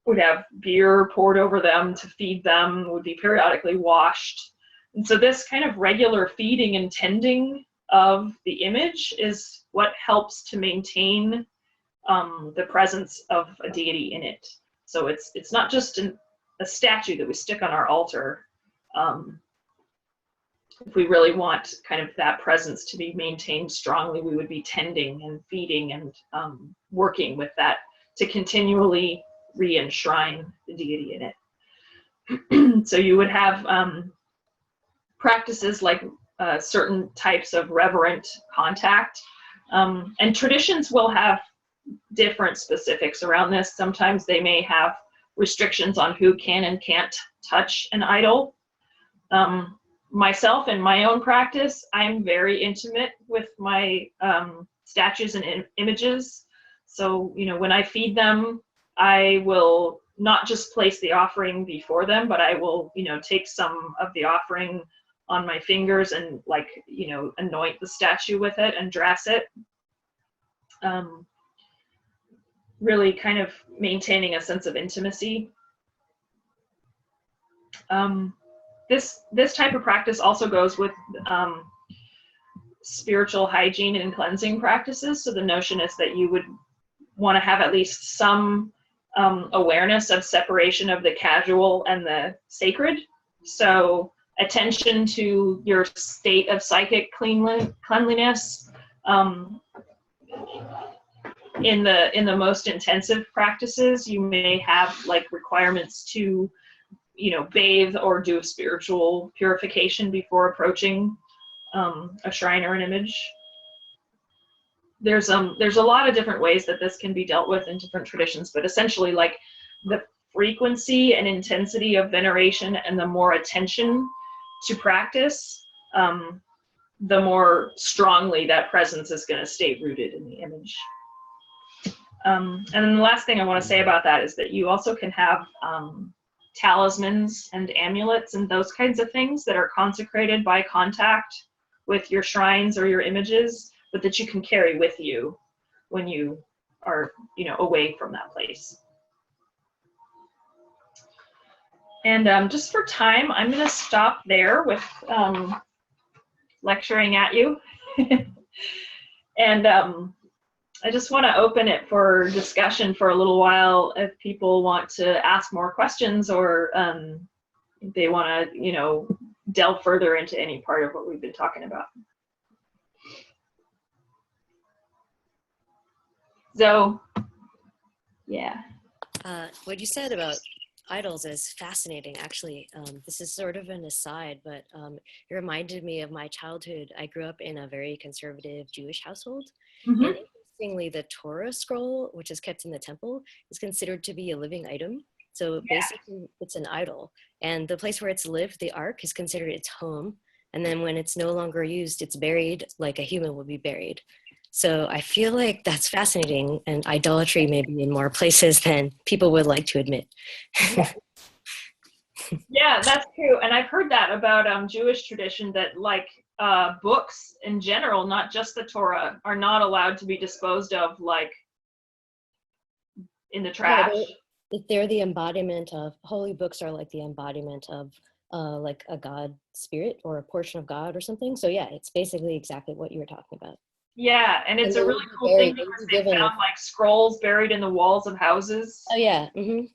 Speaker 1: would have beer poured over them to feed them, would be periodically washed. And so this kind of regular feeding and tending of the image is what helps to maintain the presence of a deity in it. So it's not just a statue that we stick on our altar. If we really want kind of that presence to be maintained strongly, we would be tending and feeding and working with that to continually re-enshrine the deity in it. So you would have practices like certain types of reverent contact, and traditions will have different specifics around this. Sometimes they may have restrictions on who can and can't touch an idol. Myself, in my own practice, I'm very intimate with my statues and images. So, when I feed them, I will not just place the offering before them, but I will, take some of the offering on my fingers and anoint the statue with it and dress it. really kind of maintaining a sense of intimacy. This type of practice also goes with spiritual hygiene and cleansing practices. So the notion is that you would want to have at least some awareness of separation of the casual and the sacred. So attention to your state of psychic cleanliness. In the most intensive practices, you may have like requirements to, bathe or do a spiritual purification before approaching a shrine or an image. There's a lot of different ways that this can be dealt with in different traditions, but essentially, like, the frequency and intensity of veneration and the more attention to practice, the more strongly that presence is going to stay rooted in the image. And then the last thing I want to say about that is that you also can have talismans and amulets and those kinds of things that are consecrated by contact with your shrines or your images, but that you can carry with you when you are, away from that place. And just for time, I'm going to stop there with lecturing at you. And I just want to open it for discussion for a little while if people want to ask more questions, or if they want to, delve further into any part of what we've been talking about. So, yeah.
Speaker 6: What you said about idols is fascinating, actually. This is sort of an aside, but it reminded me of my childhood. I grew up in a very conservative Jewish household.
Speaker 1: Mm-hmm.
Speaker 6: And interestingly, the Torah scroll, which is kept in the temple, is considered to be a living item. So basically, it's an idol. And the place where it's lived, the ark, is considered its home. And then when it's no longer used, it's buried like a human would be buried. So I feel like that's fascinating, and idolatry may be in more places than people would like to admit.
Speaker 1: Yeah, that's true. And I've heard that about Jewish tradition, that like books in general, not just the Torah, are not allowed to be disposed of like in the trash.
Speaker 6: They're the embodiment of, holy books are like the embodiment of like a God spirit or a portion of God or something. So yeah, it's basically exactly what you were talking about.
Speaker 1: Yeah, and it's a really cool thing because they found like scrolls buried in the walls of houses.
Speaker 6: Oh yeah. Mm-hmm.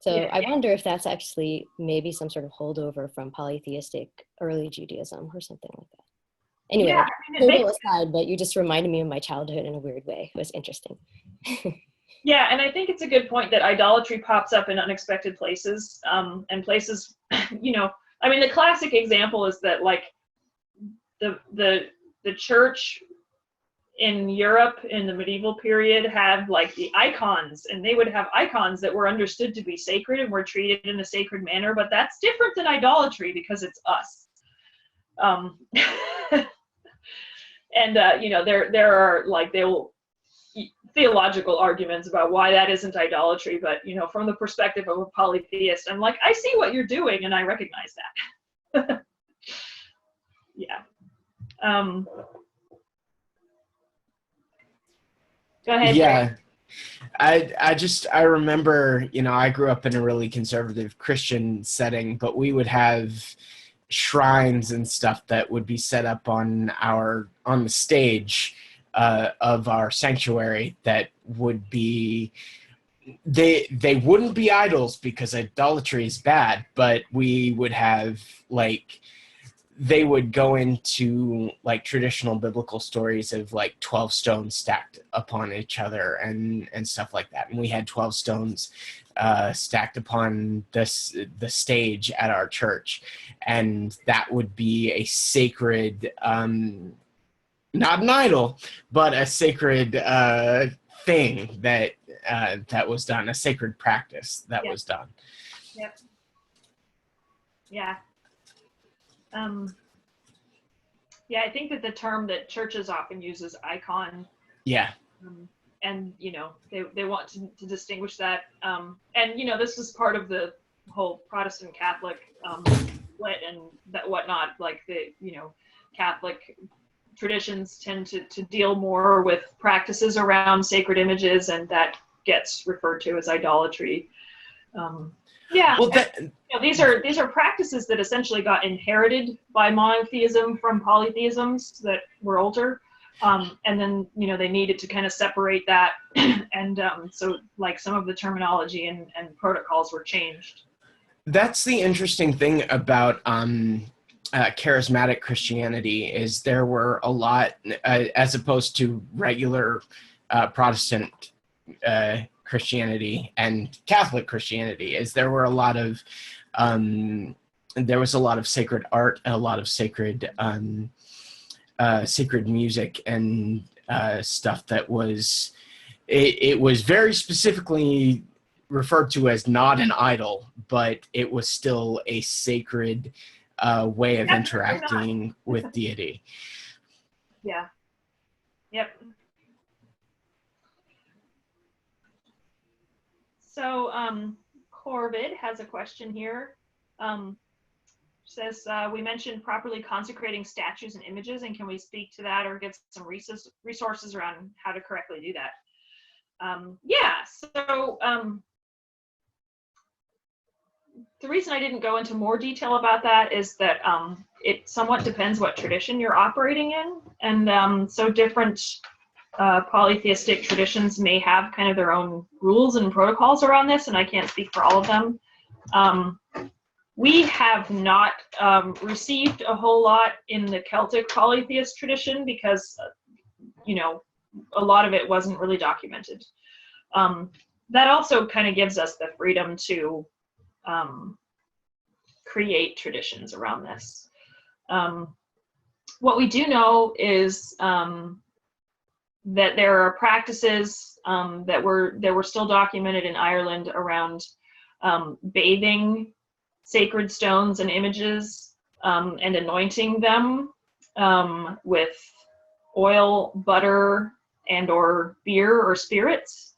Speaker 6: So
Speaker 1: Yeah.
Speaker 6: I wonder if that's actually maybe some sort of holdover from polytheistic early Judaism or something like that. Anyway,
Speaker 1: Yeah,
Speaker 6: total aside, but you just reminded me of my childhood in a weird way. It was interesting.
Speaker 1: Yeah, and I think it's a good point that idolatry pops up in unexpected places, and places, the classic example is that like the church in Europe in the medieval period had like the icons, and they would have icons that were understood to be sacred and were treated in a sacred manner, but that's different than idolatry because it's us. And there are like theological arguments about why that isn't idolatry, but from the perspective of a polytheist, I'm like, I see what you're doing and I recognize that. Yeah. Go ahead.
Speaker 2: Yeah. I remember, I grew up in a really conservative Christian setting, but we would have shrines and stuff that would be set up on the stage of our sanctuary that would be, they wouldn't be idols because idolatry is bad, but we would have like, they would go into like traditional biblical stories of like 12 stones stacked upon each other and stuff like that. And we had 12 stones stacked upon the stage at our church. And that would be a sacred, not an idol, but a sacred thing that was done, a sacred practice that was done.
Speaker 1: Yep. Yeah. I think that the term that churches often use is icon.
Speaker 2: Yeah.
Speaker 1: And they want to distinguish that. And this is part of the whole Protestant Catholic split and that whatnot. Like the Catholic traditions tend to deal more with practices around sacred images, and that gets referred to as idolatry. Yeah,
Speaker 2: Well,
Speaker 1: these are practices that essentially got inherited by monotheism from polytheisms that were older, and then they needed to kind of separate that, and so like some of the terminology and protocols were changed.
Speaker 2: that's the interesting thing about charismatic Christianity is there were a lot, as opposed to regular Protestant Christianity and Catholic Christianity, is there were a lot of there was a lot of sacred art, a lot of sacred sacred music and stuff that was it was very specifically referred to as not an idol, but it was still a sacred way of interacting with deity.
Speaker 1: Yeah. Yep. So Corvid has a question here. Says, we mentioned properly consecrating statues and images, and can we speak to that or get some resources around how to correctly do that? Yeah, so the reason I didn't go into more detail about that is that it somewhat depends what tradition you're operating in, and so different polytheistic traditions may have kind of their own rules and protocols around this, and I can't speak for all of them. We have not received a whole lot in the Celtic polytheist tradition because, a lot of it wasn't really documented. That also kind of gives us the freedom to create traditions around this. What we do know is that there are practices that were still documented in Ireland around bathing sacred stones and images and anointing them with oil, butter, and or beer or spirits.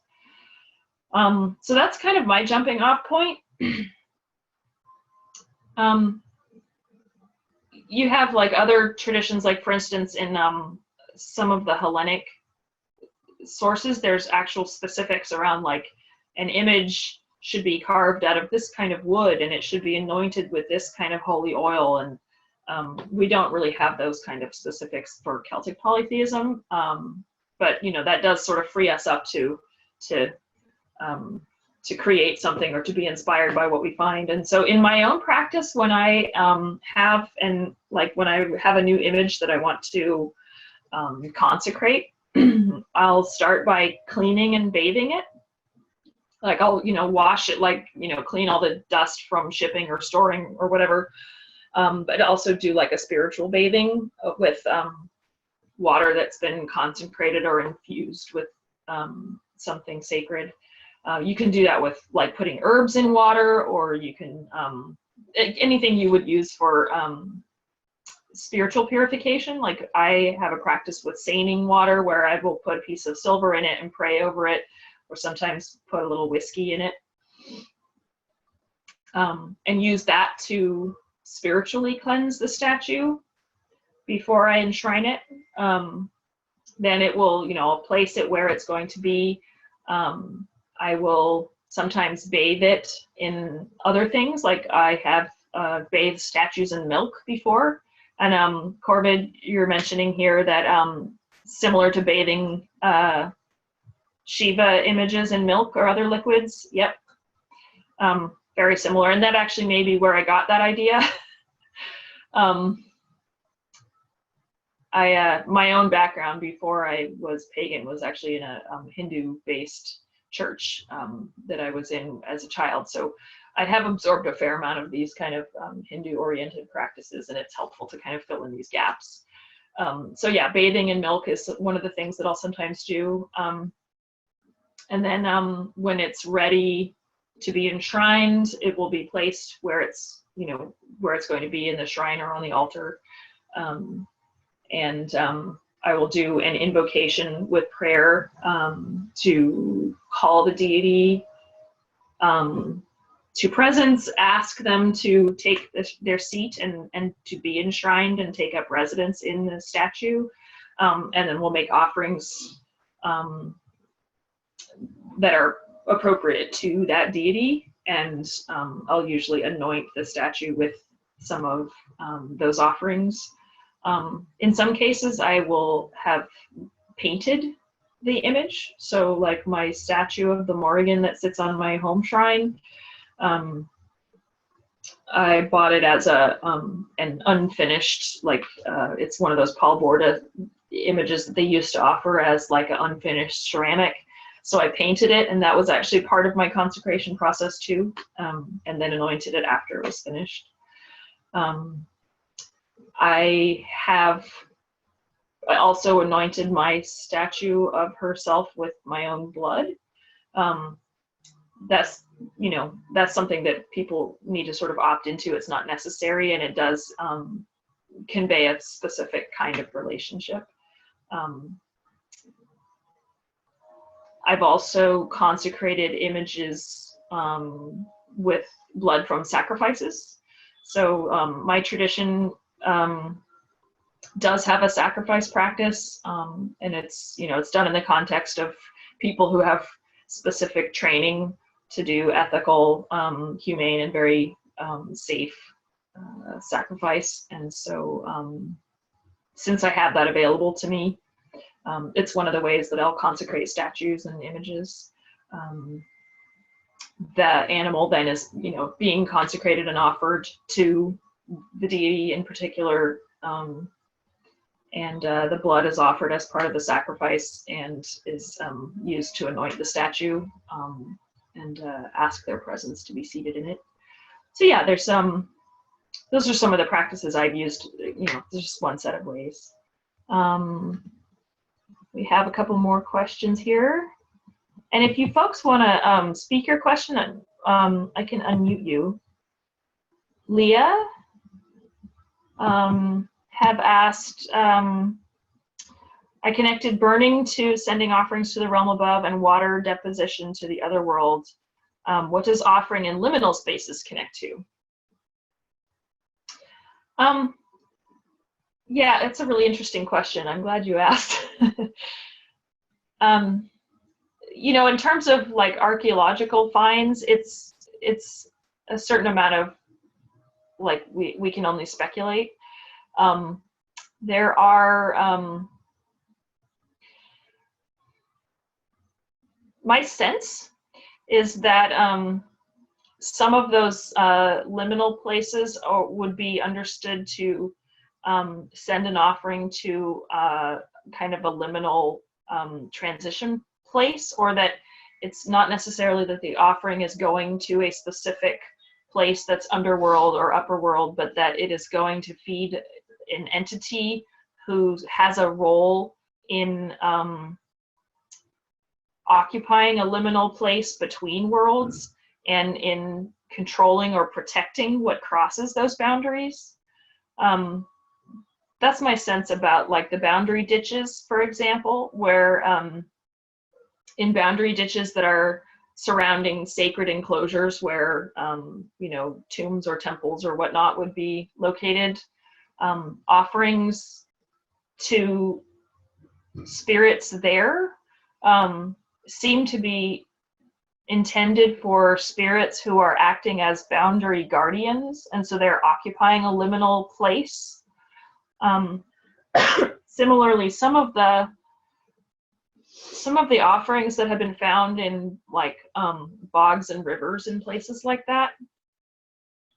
Speaker 1: So that's kind of my jumping off point. You have like other traditions, like for instance in some of the Hellenic sources, there's actual specifics around like an image should be carved out of this kind of wood and it should be anointed with this kind of holy oil, and we don't really have those kind of specifics for Celtic polytheism, but that does sort of free us up to create something or to be inspired by what we find. And so in my own practice, when I when I have a new image that I want to consecrate, I'll start by cleaning and bathing it. Like I'll, wash it, like, clean all the dust from shipping or storing or whatever. But also do like a spiritual bathing with water that's been consecrated or infused with something sacred. You can do that with like putting herbs in water, or you can, anything you would use for spiritual purification. Like I have a practice with seining water where I will put a piece of silver in it and pray over it, or sometimes put a little whiskey in it, and use that to spiritually cleanse the statue before I enshrine it. Then it will, I'll place it where it's going to be. I will sometimes bathe it in other things, like I have bathed statues in milk before. And Corbin, you're mentioning here that similar to bathing Shiva images in milk or other liquids. Yep. Very similar. And that actually may be where I got that idea. My own background before I was pagan was actually in a Hindu-based church that I was in as a child. So I have absorbed a fair amount of these kind of Hindu-oriented practices, and it's helpful to kind of fill in these gaps. So yeah, bathing in milk is one of the things that I'll sometimes do. And then when it's ready to be enshrined, it will be placed where it's, where it's going to be in the shrine or on the altar. And I will do an invocation with prayer to call the deity to presence, ask them to take their seat and to be enshrined and take up residence in the statue. and then we'll make offerings that are appropriate to that deity, and I'll usually anoint the statue with some of those offerings. In some cases, I will have painted the image. So like my statue of the Morrigan that sits on my home shrine, I bought it as an unfinished, like it's one of those Paul Borda images that they used to offer as like an unfinished ceramic. So I painted it, and that was actually part of my consecration process too, and then anointed it after it was finished. I also anointed my statue of herself with my own blood. That's something that people need to sort of opt into. It's not necessary, and it does convey a specific kind of relationship. I've also consecrated images with blood from sacrifices. So my tradition does have a sacrifice practice, and it's done in the context of people who have specific training to do ethical, humane, and very safe sacrifice. And so since I have that available to me, it's one of the ways that I'll consecrate statues and images. The animal then is, being consecrated and offered to the deity in particular, and the blood is offered as part of the sacrifice and is used to anoint the statue and ask their presence to be seated in it. So yeah, there's those are some of the practices I've used. There's just one set of ways. We have a couple more questions here. And if you folks want to speak your question, I can unmute you. Leah have asked, I connected burning to sending offerings to the realm above and water deposition to the other world. What does offering in liminal spaces connect to? Yeah, it's a really interesting question. I'm glad you asked. In terms of like archaeological finds, it's a certain amount of like we can only speculate. There are my sense is that some of those liminal places would be understood to send an offering to kind of a liminal transition place, or that it's not necessarily that the offering is going to a specific place that's underworld or upper world, but that it is going to feed an entity who has a role in occupying a liminal place between worlds and in controlling or protecting what crosses those boundaries. That's my sense about like the boundary ditches, for example, where in boundary ditches that are surrounding sacred enclosures where, tombs or temples or whatnot would be located, offerings to spirits there seem to be intended for spirits who are acting as boundary guardians, and so they're occupying a liminal place. Similarly, some of the offerings that have been found in like bogs and rivers and places like that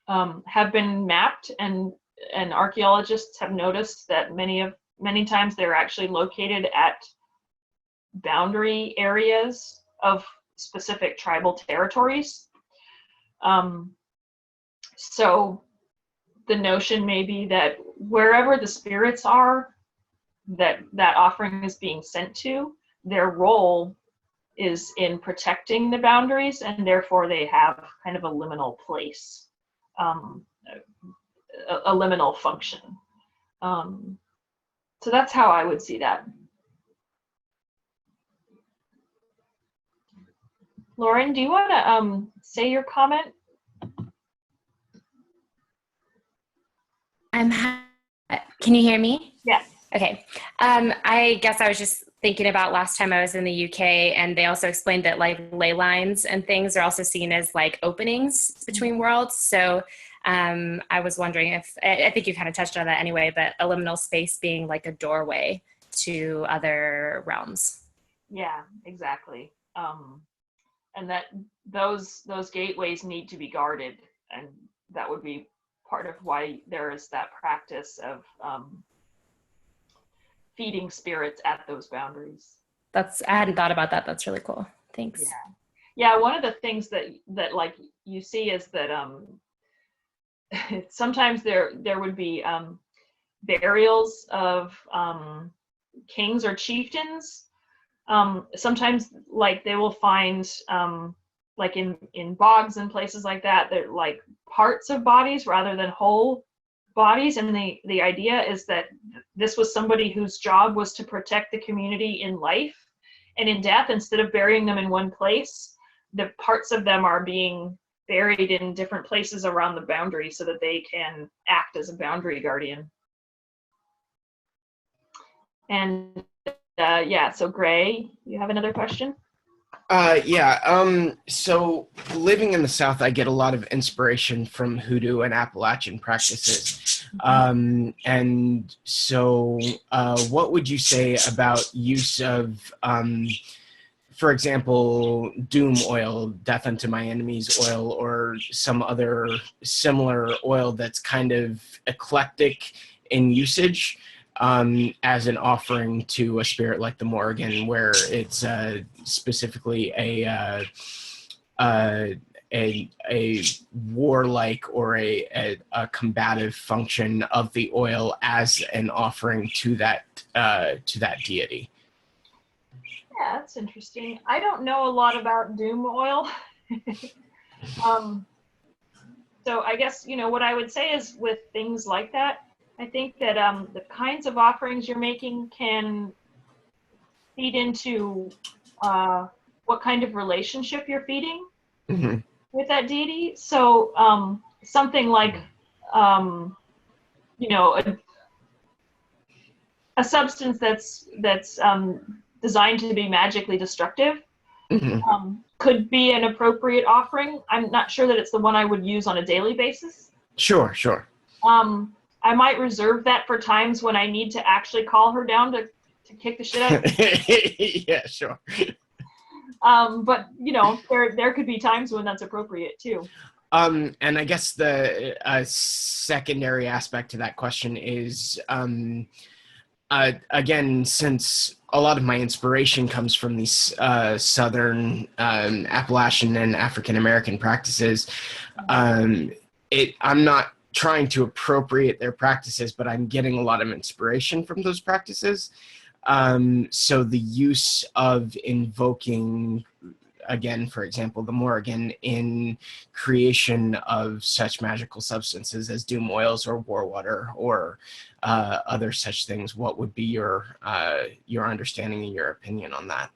Speaker 1: have been mapped, and archaeologists have noticed that many times they're actually located at boundary areas of specific tribal territories. So the notion may be that wherever the spirits are that offering is being sent to, their role is in protecting the boundaries, and therefore they have kind of a liminal place, a liminal function. So that's how I would see that. Lauren, do you want to say your comment?
Speaker 4: Can you hear me?
Speaker 1: Yes.
Speaker 4: Okay. I guess I was just thinking about last time I was in the UK, and they also explained that like ley lines and things are also seen as like openings between worlds. So I was wondering if, I think you kind of touched on that anyway, but a liminal space being like a doorway to other realms.
Speaker 1: Yeah, exactly. And that those gateways need to be guarded, and that would be part of why there is that practice of feeding spirits at those boundaries.
Speaker 4: I hadn't thought about that. That's really cool. Thanks.
Speaker 1: Yeah, one of the things that like you see is that sometimes there would be burials of kings or chieftains. Sometimes like they will find like in bogs and places like that, they're like parts of bodies rather than whole bodies, and the idea is that this was somebody whose job was to protect the community in life, and in death, instead of burying them in one place, the parts of them are being buried in different places around the boundary so that they can act as a boundary guardian. And so Gray, you have another question?
Speaker 2: So living in the South, I get a lot of inspiration from Hoodoo and Appalachian practices. And so what would you say about use of, for example, doom oil, death unto my enemies oil, or some other similar oil that's kind of eclectic in usage, as an offering to a spirit like the Morrigan, where it's specifically a warlike or a combative function of the oil as an offering to that deity.
Speaker 1: Yeah, that's interesting. I don't know a lot about doom oil. So I guess, what I would say is with things like that, I think that the kinds of offerings you're making can feed into what kind of relationship you're feeding with that deity. So something like, a substance that's designed to be magically destructive could be an appropriate offering. I'm not sure that it's the one I would use on a daily basis.
Speaker 2: Sure.
Speaker 1: I might reserve that for times when I need to actually call her down to kick the shit out of me.
Speaker 2: Yeah, sure.
Speaker 1: But there could be times when that's appropriate too.
Speaker 2: And I guess the secondary aspect to that question is, again, since a lot of my inspiration comes from these Southern Appalachian and African American practices, I'm not trying to appropriate their practices, but I'm getting a lot of inspiration from those practices. So the use of invoking, again, for example, the Morrigan in creation of such magical substances as doom oils or war water or other such things, what would be your understanding and your opinion on that?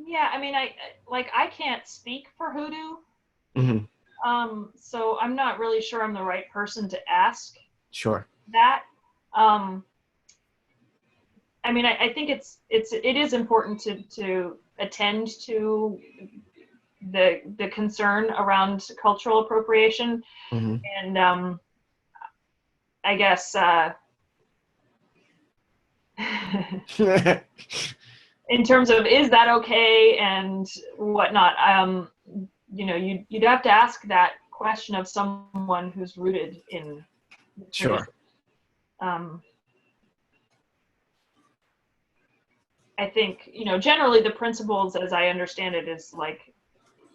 Speaker 1: Yeah, I mean, I can't speak for Hoodoo. So I'm not really sure I'm the right person to ask.
Speaker 2: Sure.
Speaker 1: That. I mean, I think it is important to attend to the concern around cultural appropriation, and I guess in terms of is that okay and whatnot, you'd have to ask that question of someone who's rooted in
Speaker 2: Sure.
Speaker 1: I think, generally the principles, as I understand it, is like,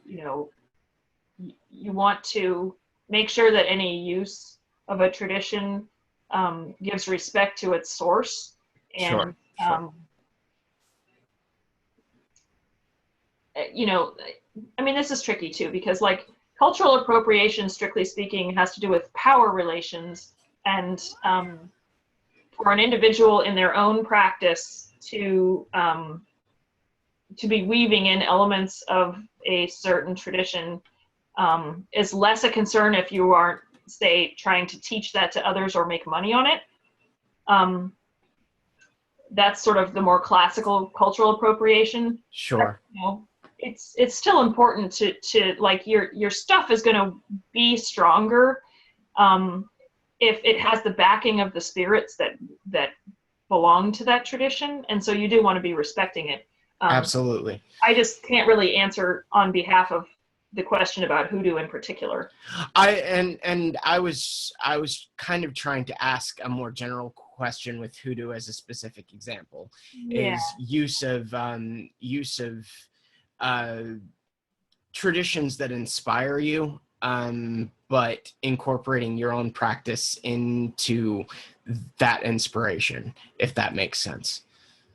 Speaker 1: you want to make sure that any use of a tradition gives respect to its source. And,
Speaker 2: Sure.
Speaker 1: I mean, this is tricky too, because like cultural appropriation, strictly speaking, has to do with power relations, and for an individual in their own practice to be weaving in elements of a certain tradition is less a concern if you aren't, say, trying to teach that to others or make money on it. That's sort of the more classical cultural appropriation.
Speaker 2: Sure.
Speaker 1: You know, it's still important to like your stuff is going to be stronger if it has the backing of the spirits that belong to that tradition, and so you do want to be respecting it.
Speaker 2: Absolutely.
Speaker 1: I just can't really answer on behalf of the question about hoodoo in particular.
Speaker 2: I was kind of trying to ask a more general question with hoodoo as a specific example.
Speaker 1: Yeah.
Speaker 2: Is use of traditions that inspire you, but incorporating your own practice into that inspiration, if that makes sense.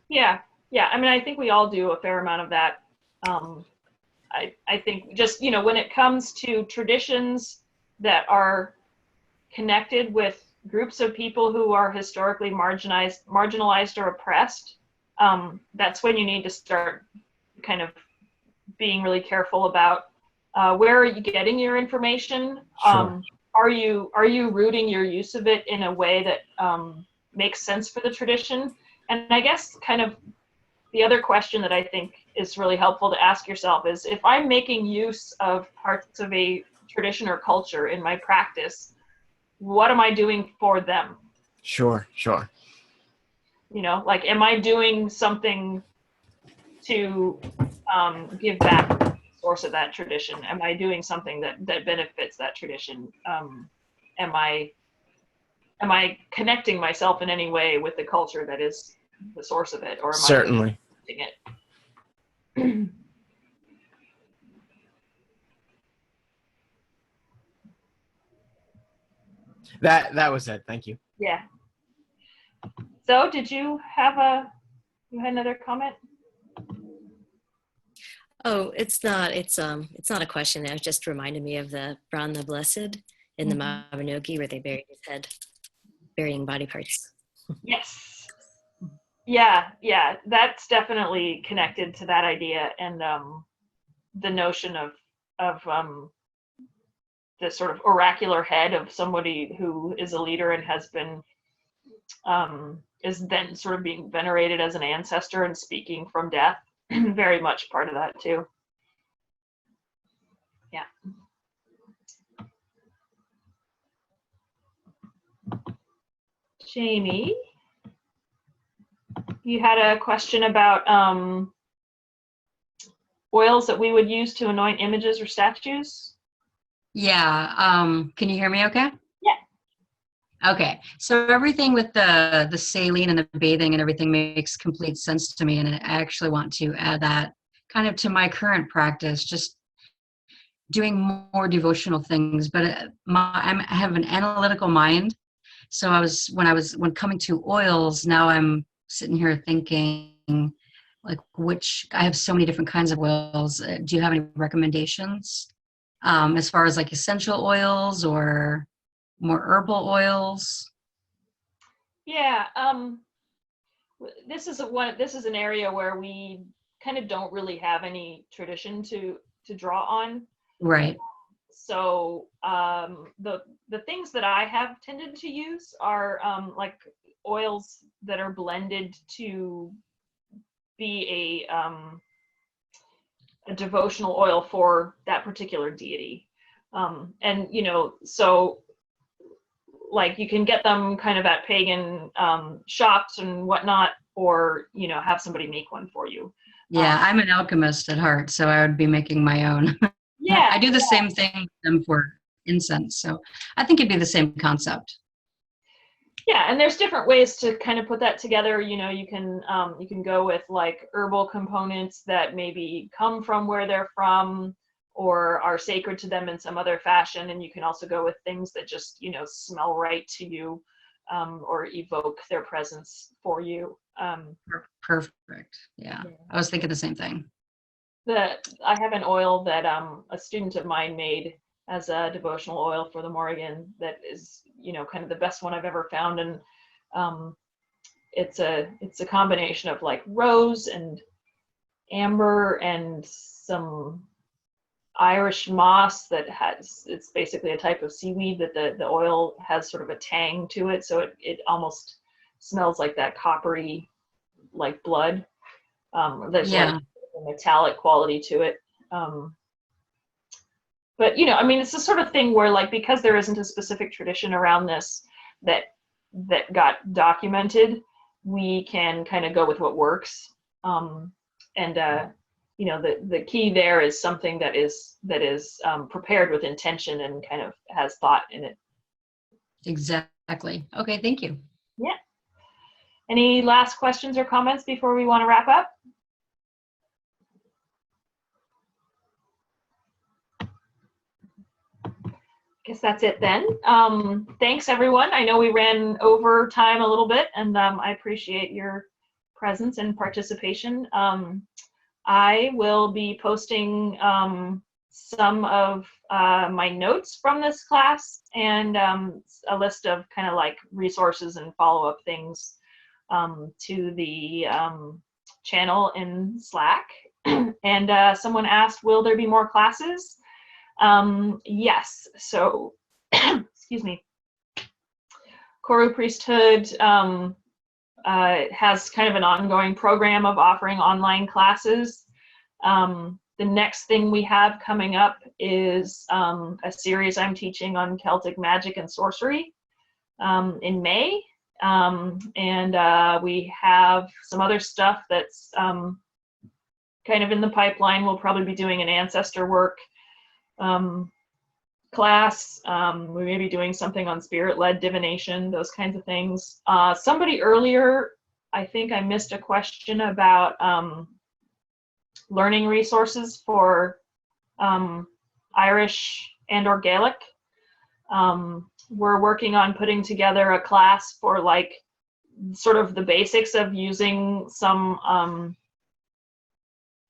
Speaker 1: Yeah. I mean, I think we all do a fair amount of that. I think just, when it comes to traditions that are connected with groups of people who are historically marginalized or oppressed, that's when you need to start kind of being really careful about where are you getting your information?
Speaker 2: Sure.
Speaker 1: Are you rooting your use of it in a way that makes sense for the tradition? And I guess kind of the other question that I think is really helpful to ask yourself is, if I'm making use of parts of a tradition or culture in my practice, what am I doing for them?
Speaker 2: Sure.
Speaker 1: Like, am I doing something to give back to the source of that tradition? Am I doing something that benefits that tradition? Am I connecting myself in any way with the culture that is the source of it, or am
Speaker 2: Certainly.
Speaker 1: I it?
Speaker 2: That was it. Thank you.
Speaker 1: Yeah. So, did you have another comment?
Speaker 6: Oh, it's not a question. It just reminded me of the Braun the Blessed in the Mabinogi, where they buried his head, burying body parts.
Speaker 1: Yes. Yeah, that's definitely connected to that idea, and the notion of the sort of oracular head of somebody who is a leader and has been is then sort of being venerated as an ancestor and speaking from death. Very much part of that too. Yeah. Jamie, you had a question about oils that we would use to anoint images or statues.
Speaker 7: Yeah. Can you hear me okay?
Speaker 1: Yeah.
Speaker 7: Okay. So everything with the saline and the bathing and everything makes complete sense to me. And I actually want to add that kind of to my current practice, just doing more devotional things. But I have an analytical mind. So when coming to oils, now I'm sitting here thinking, like, I have so many different kinds of oils. Do you have any recommendations as far as like essential oils or more herbal oils?
Speaker 1: Yeah, this is an area where we kind of don't really have any tradition to draw on.
Speaker 7: Right.
Speaker 1: So the things that I have tended to use are like oils that are blended to be a devotional oil for that particular deity. And so like you can get them kind of at pagan shops and whatnot, or have somebody make one for you.
Speaker 7: Yeah, I'm an alchemist at heart, so I would be making my own.
Speaker 1: Yeah,
Speaker 7: I do the same thing with them for incense, so I think it'd be the same concept.
Speaker 1: Yeah, and there's different ways to kind of put that together. You can go with like herbal components that maybe come from where they're from or are sacred to them in some other fashion, and you can also go with things that just smell right to you or evoke their presence for you.
Speaker 7: Perfect. Yeah, I was thinking the same thing.
Speaker 1: I have an oil that a student of mine made as a devotional oil for the Morrigan that is kind of the best one I've ever found, and it's a combination of like rose and amber and some Irish moss that it's basically a type of seaweed that the oil has sort of a tang to it, so it almost smells like that coppery, like blood. There's like a metallic quality to it. But I mean, it's the sort of thing where, like, because there isn't a specific tradition around this that got documented, we can kind of go with what works. The key there is something that is prepared with intention and kind of has thought in it.
Speaker 7: Exactly. Okay, thank you.
Speaker 1: Yeah. Any last questions or comments before we want to wrap up? Guess that's it then. Thanks everyone. I know we ran over time a little bit, and I appreciate your presence and participation. I will be posting some of my notes from this class and a list of kind of like resources and follow-up things to the channel in Slack. And someone asked, will there be more classes? Yes, so, excuse me, Coru Priesthood has kind of an ongoing program of offering online classes. The next thing we have coming up is a series I'm teaching on Celtic magic and sorcery in May. And we have some other stuff that's kind of in the pipeline. We'll probably be doing an ancestor work class. We may be doing something on spirit-led divination, those kinds of things. Somebody earlier, I think I missed a question about learning resources for Irish and/or Gaelic. We're working on putting together a class for like sort of the basics of using some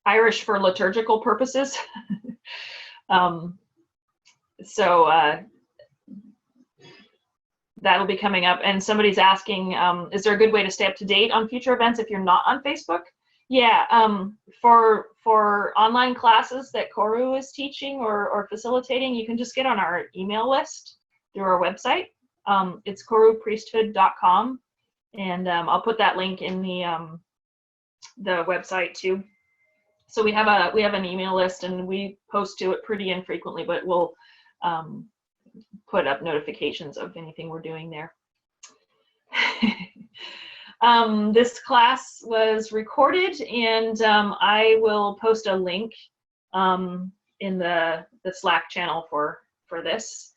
Speaker 1: Irish for liturgical purposes. So that'll be coming up. And somebody's asking, is there a good way to stay up to date on future events if you're not on Facebook? Yeah, for online classes that Coru is teaching or facilitating, you can just get on our email list through our website. It's corupriesthood.com, and I'll put that link in the website too. So we have an email list, and we post to it pretty infrequently, but we'll put up notifications of anything we're doing there. This class was recorded, and I will post a link in the Slack channel for this.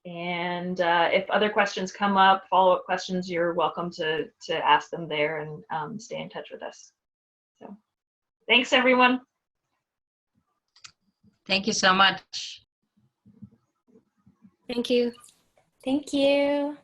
Speaker 1: And if other questions come up, follow-up questions, you're welcome to ask them there, and stay in touch with us. So thanks, everyone.
Speaker 7: Thank you so much.
Speaker 6: Thank you.
Speaker 4: Thank you.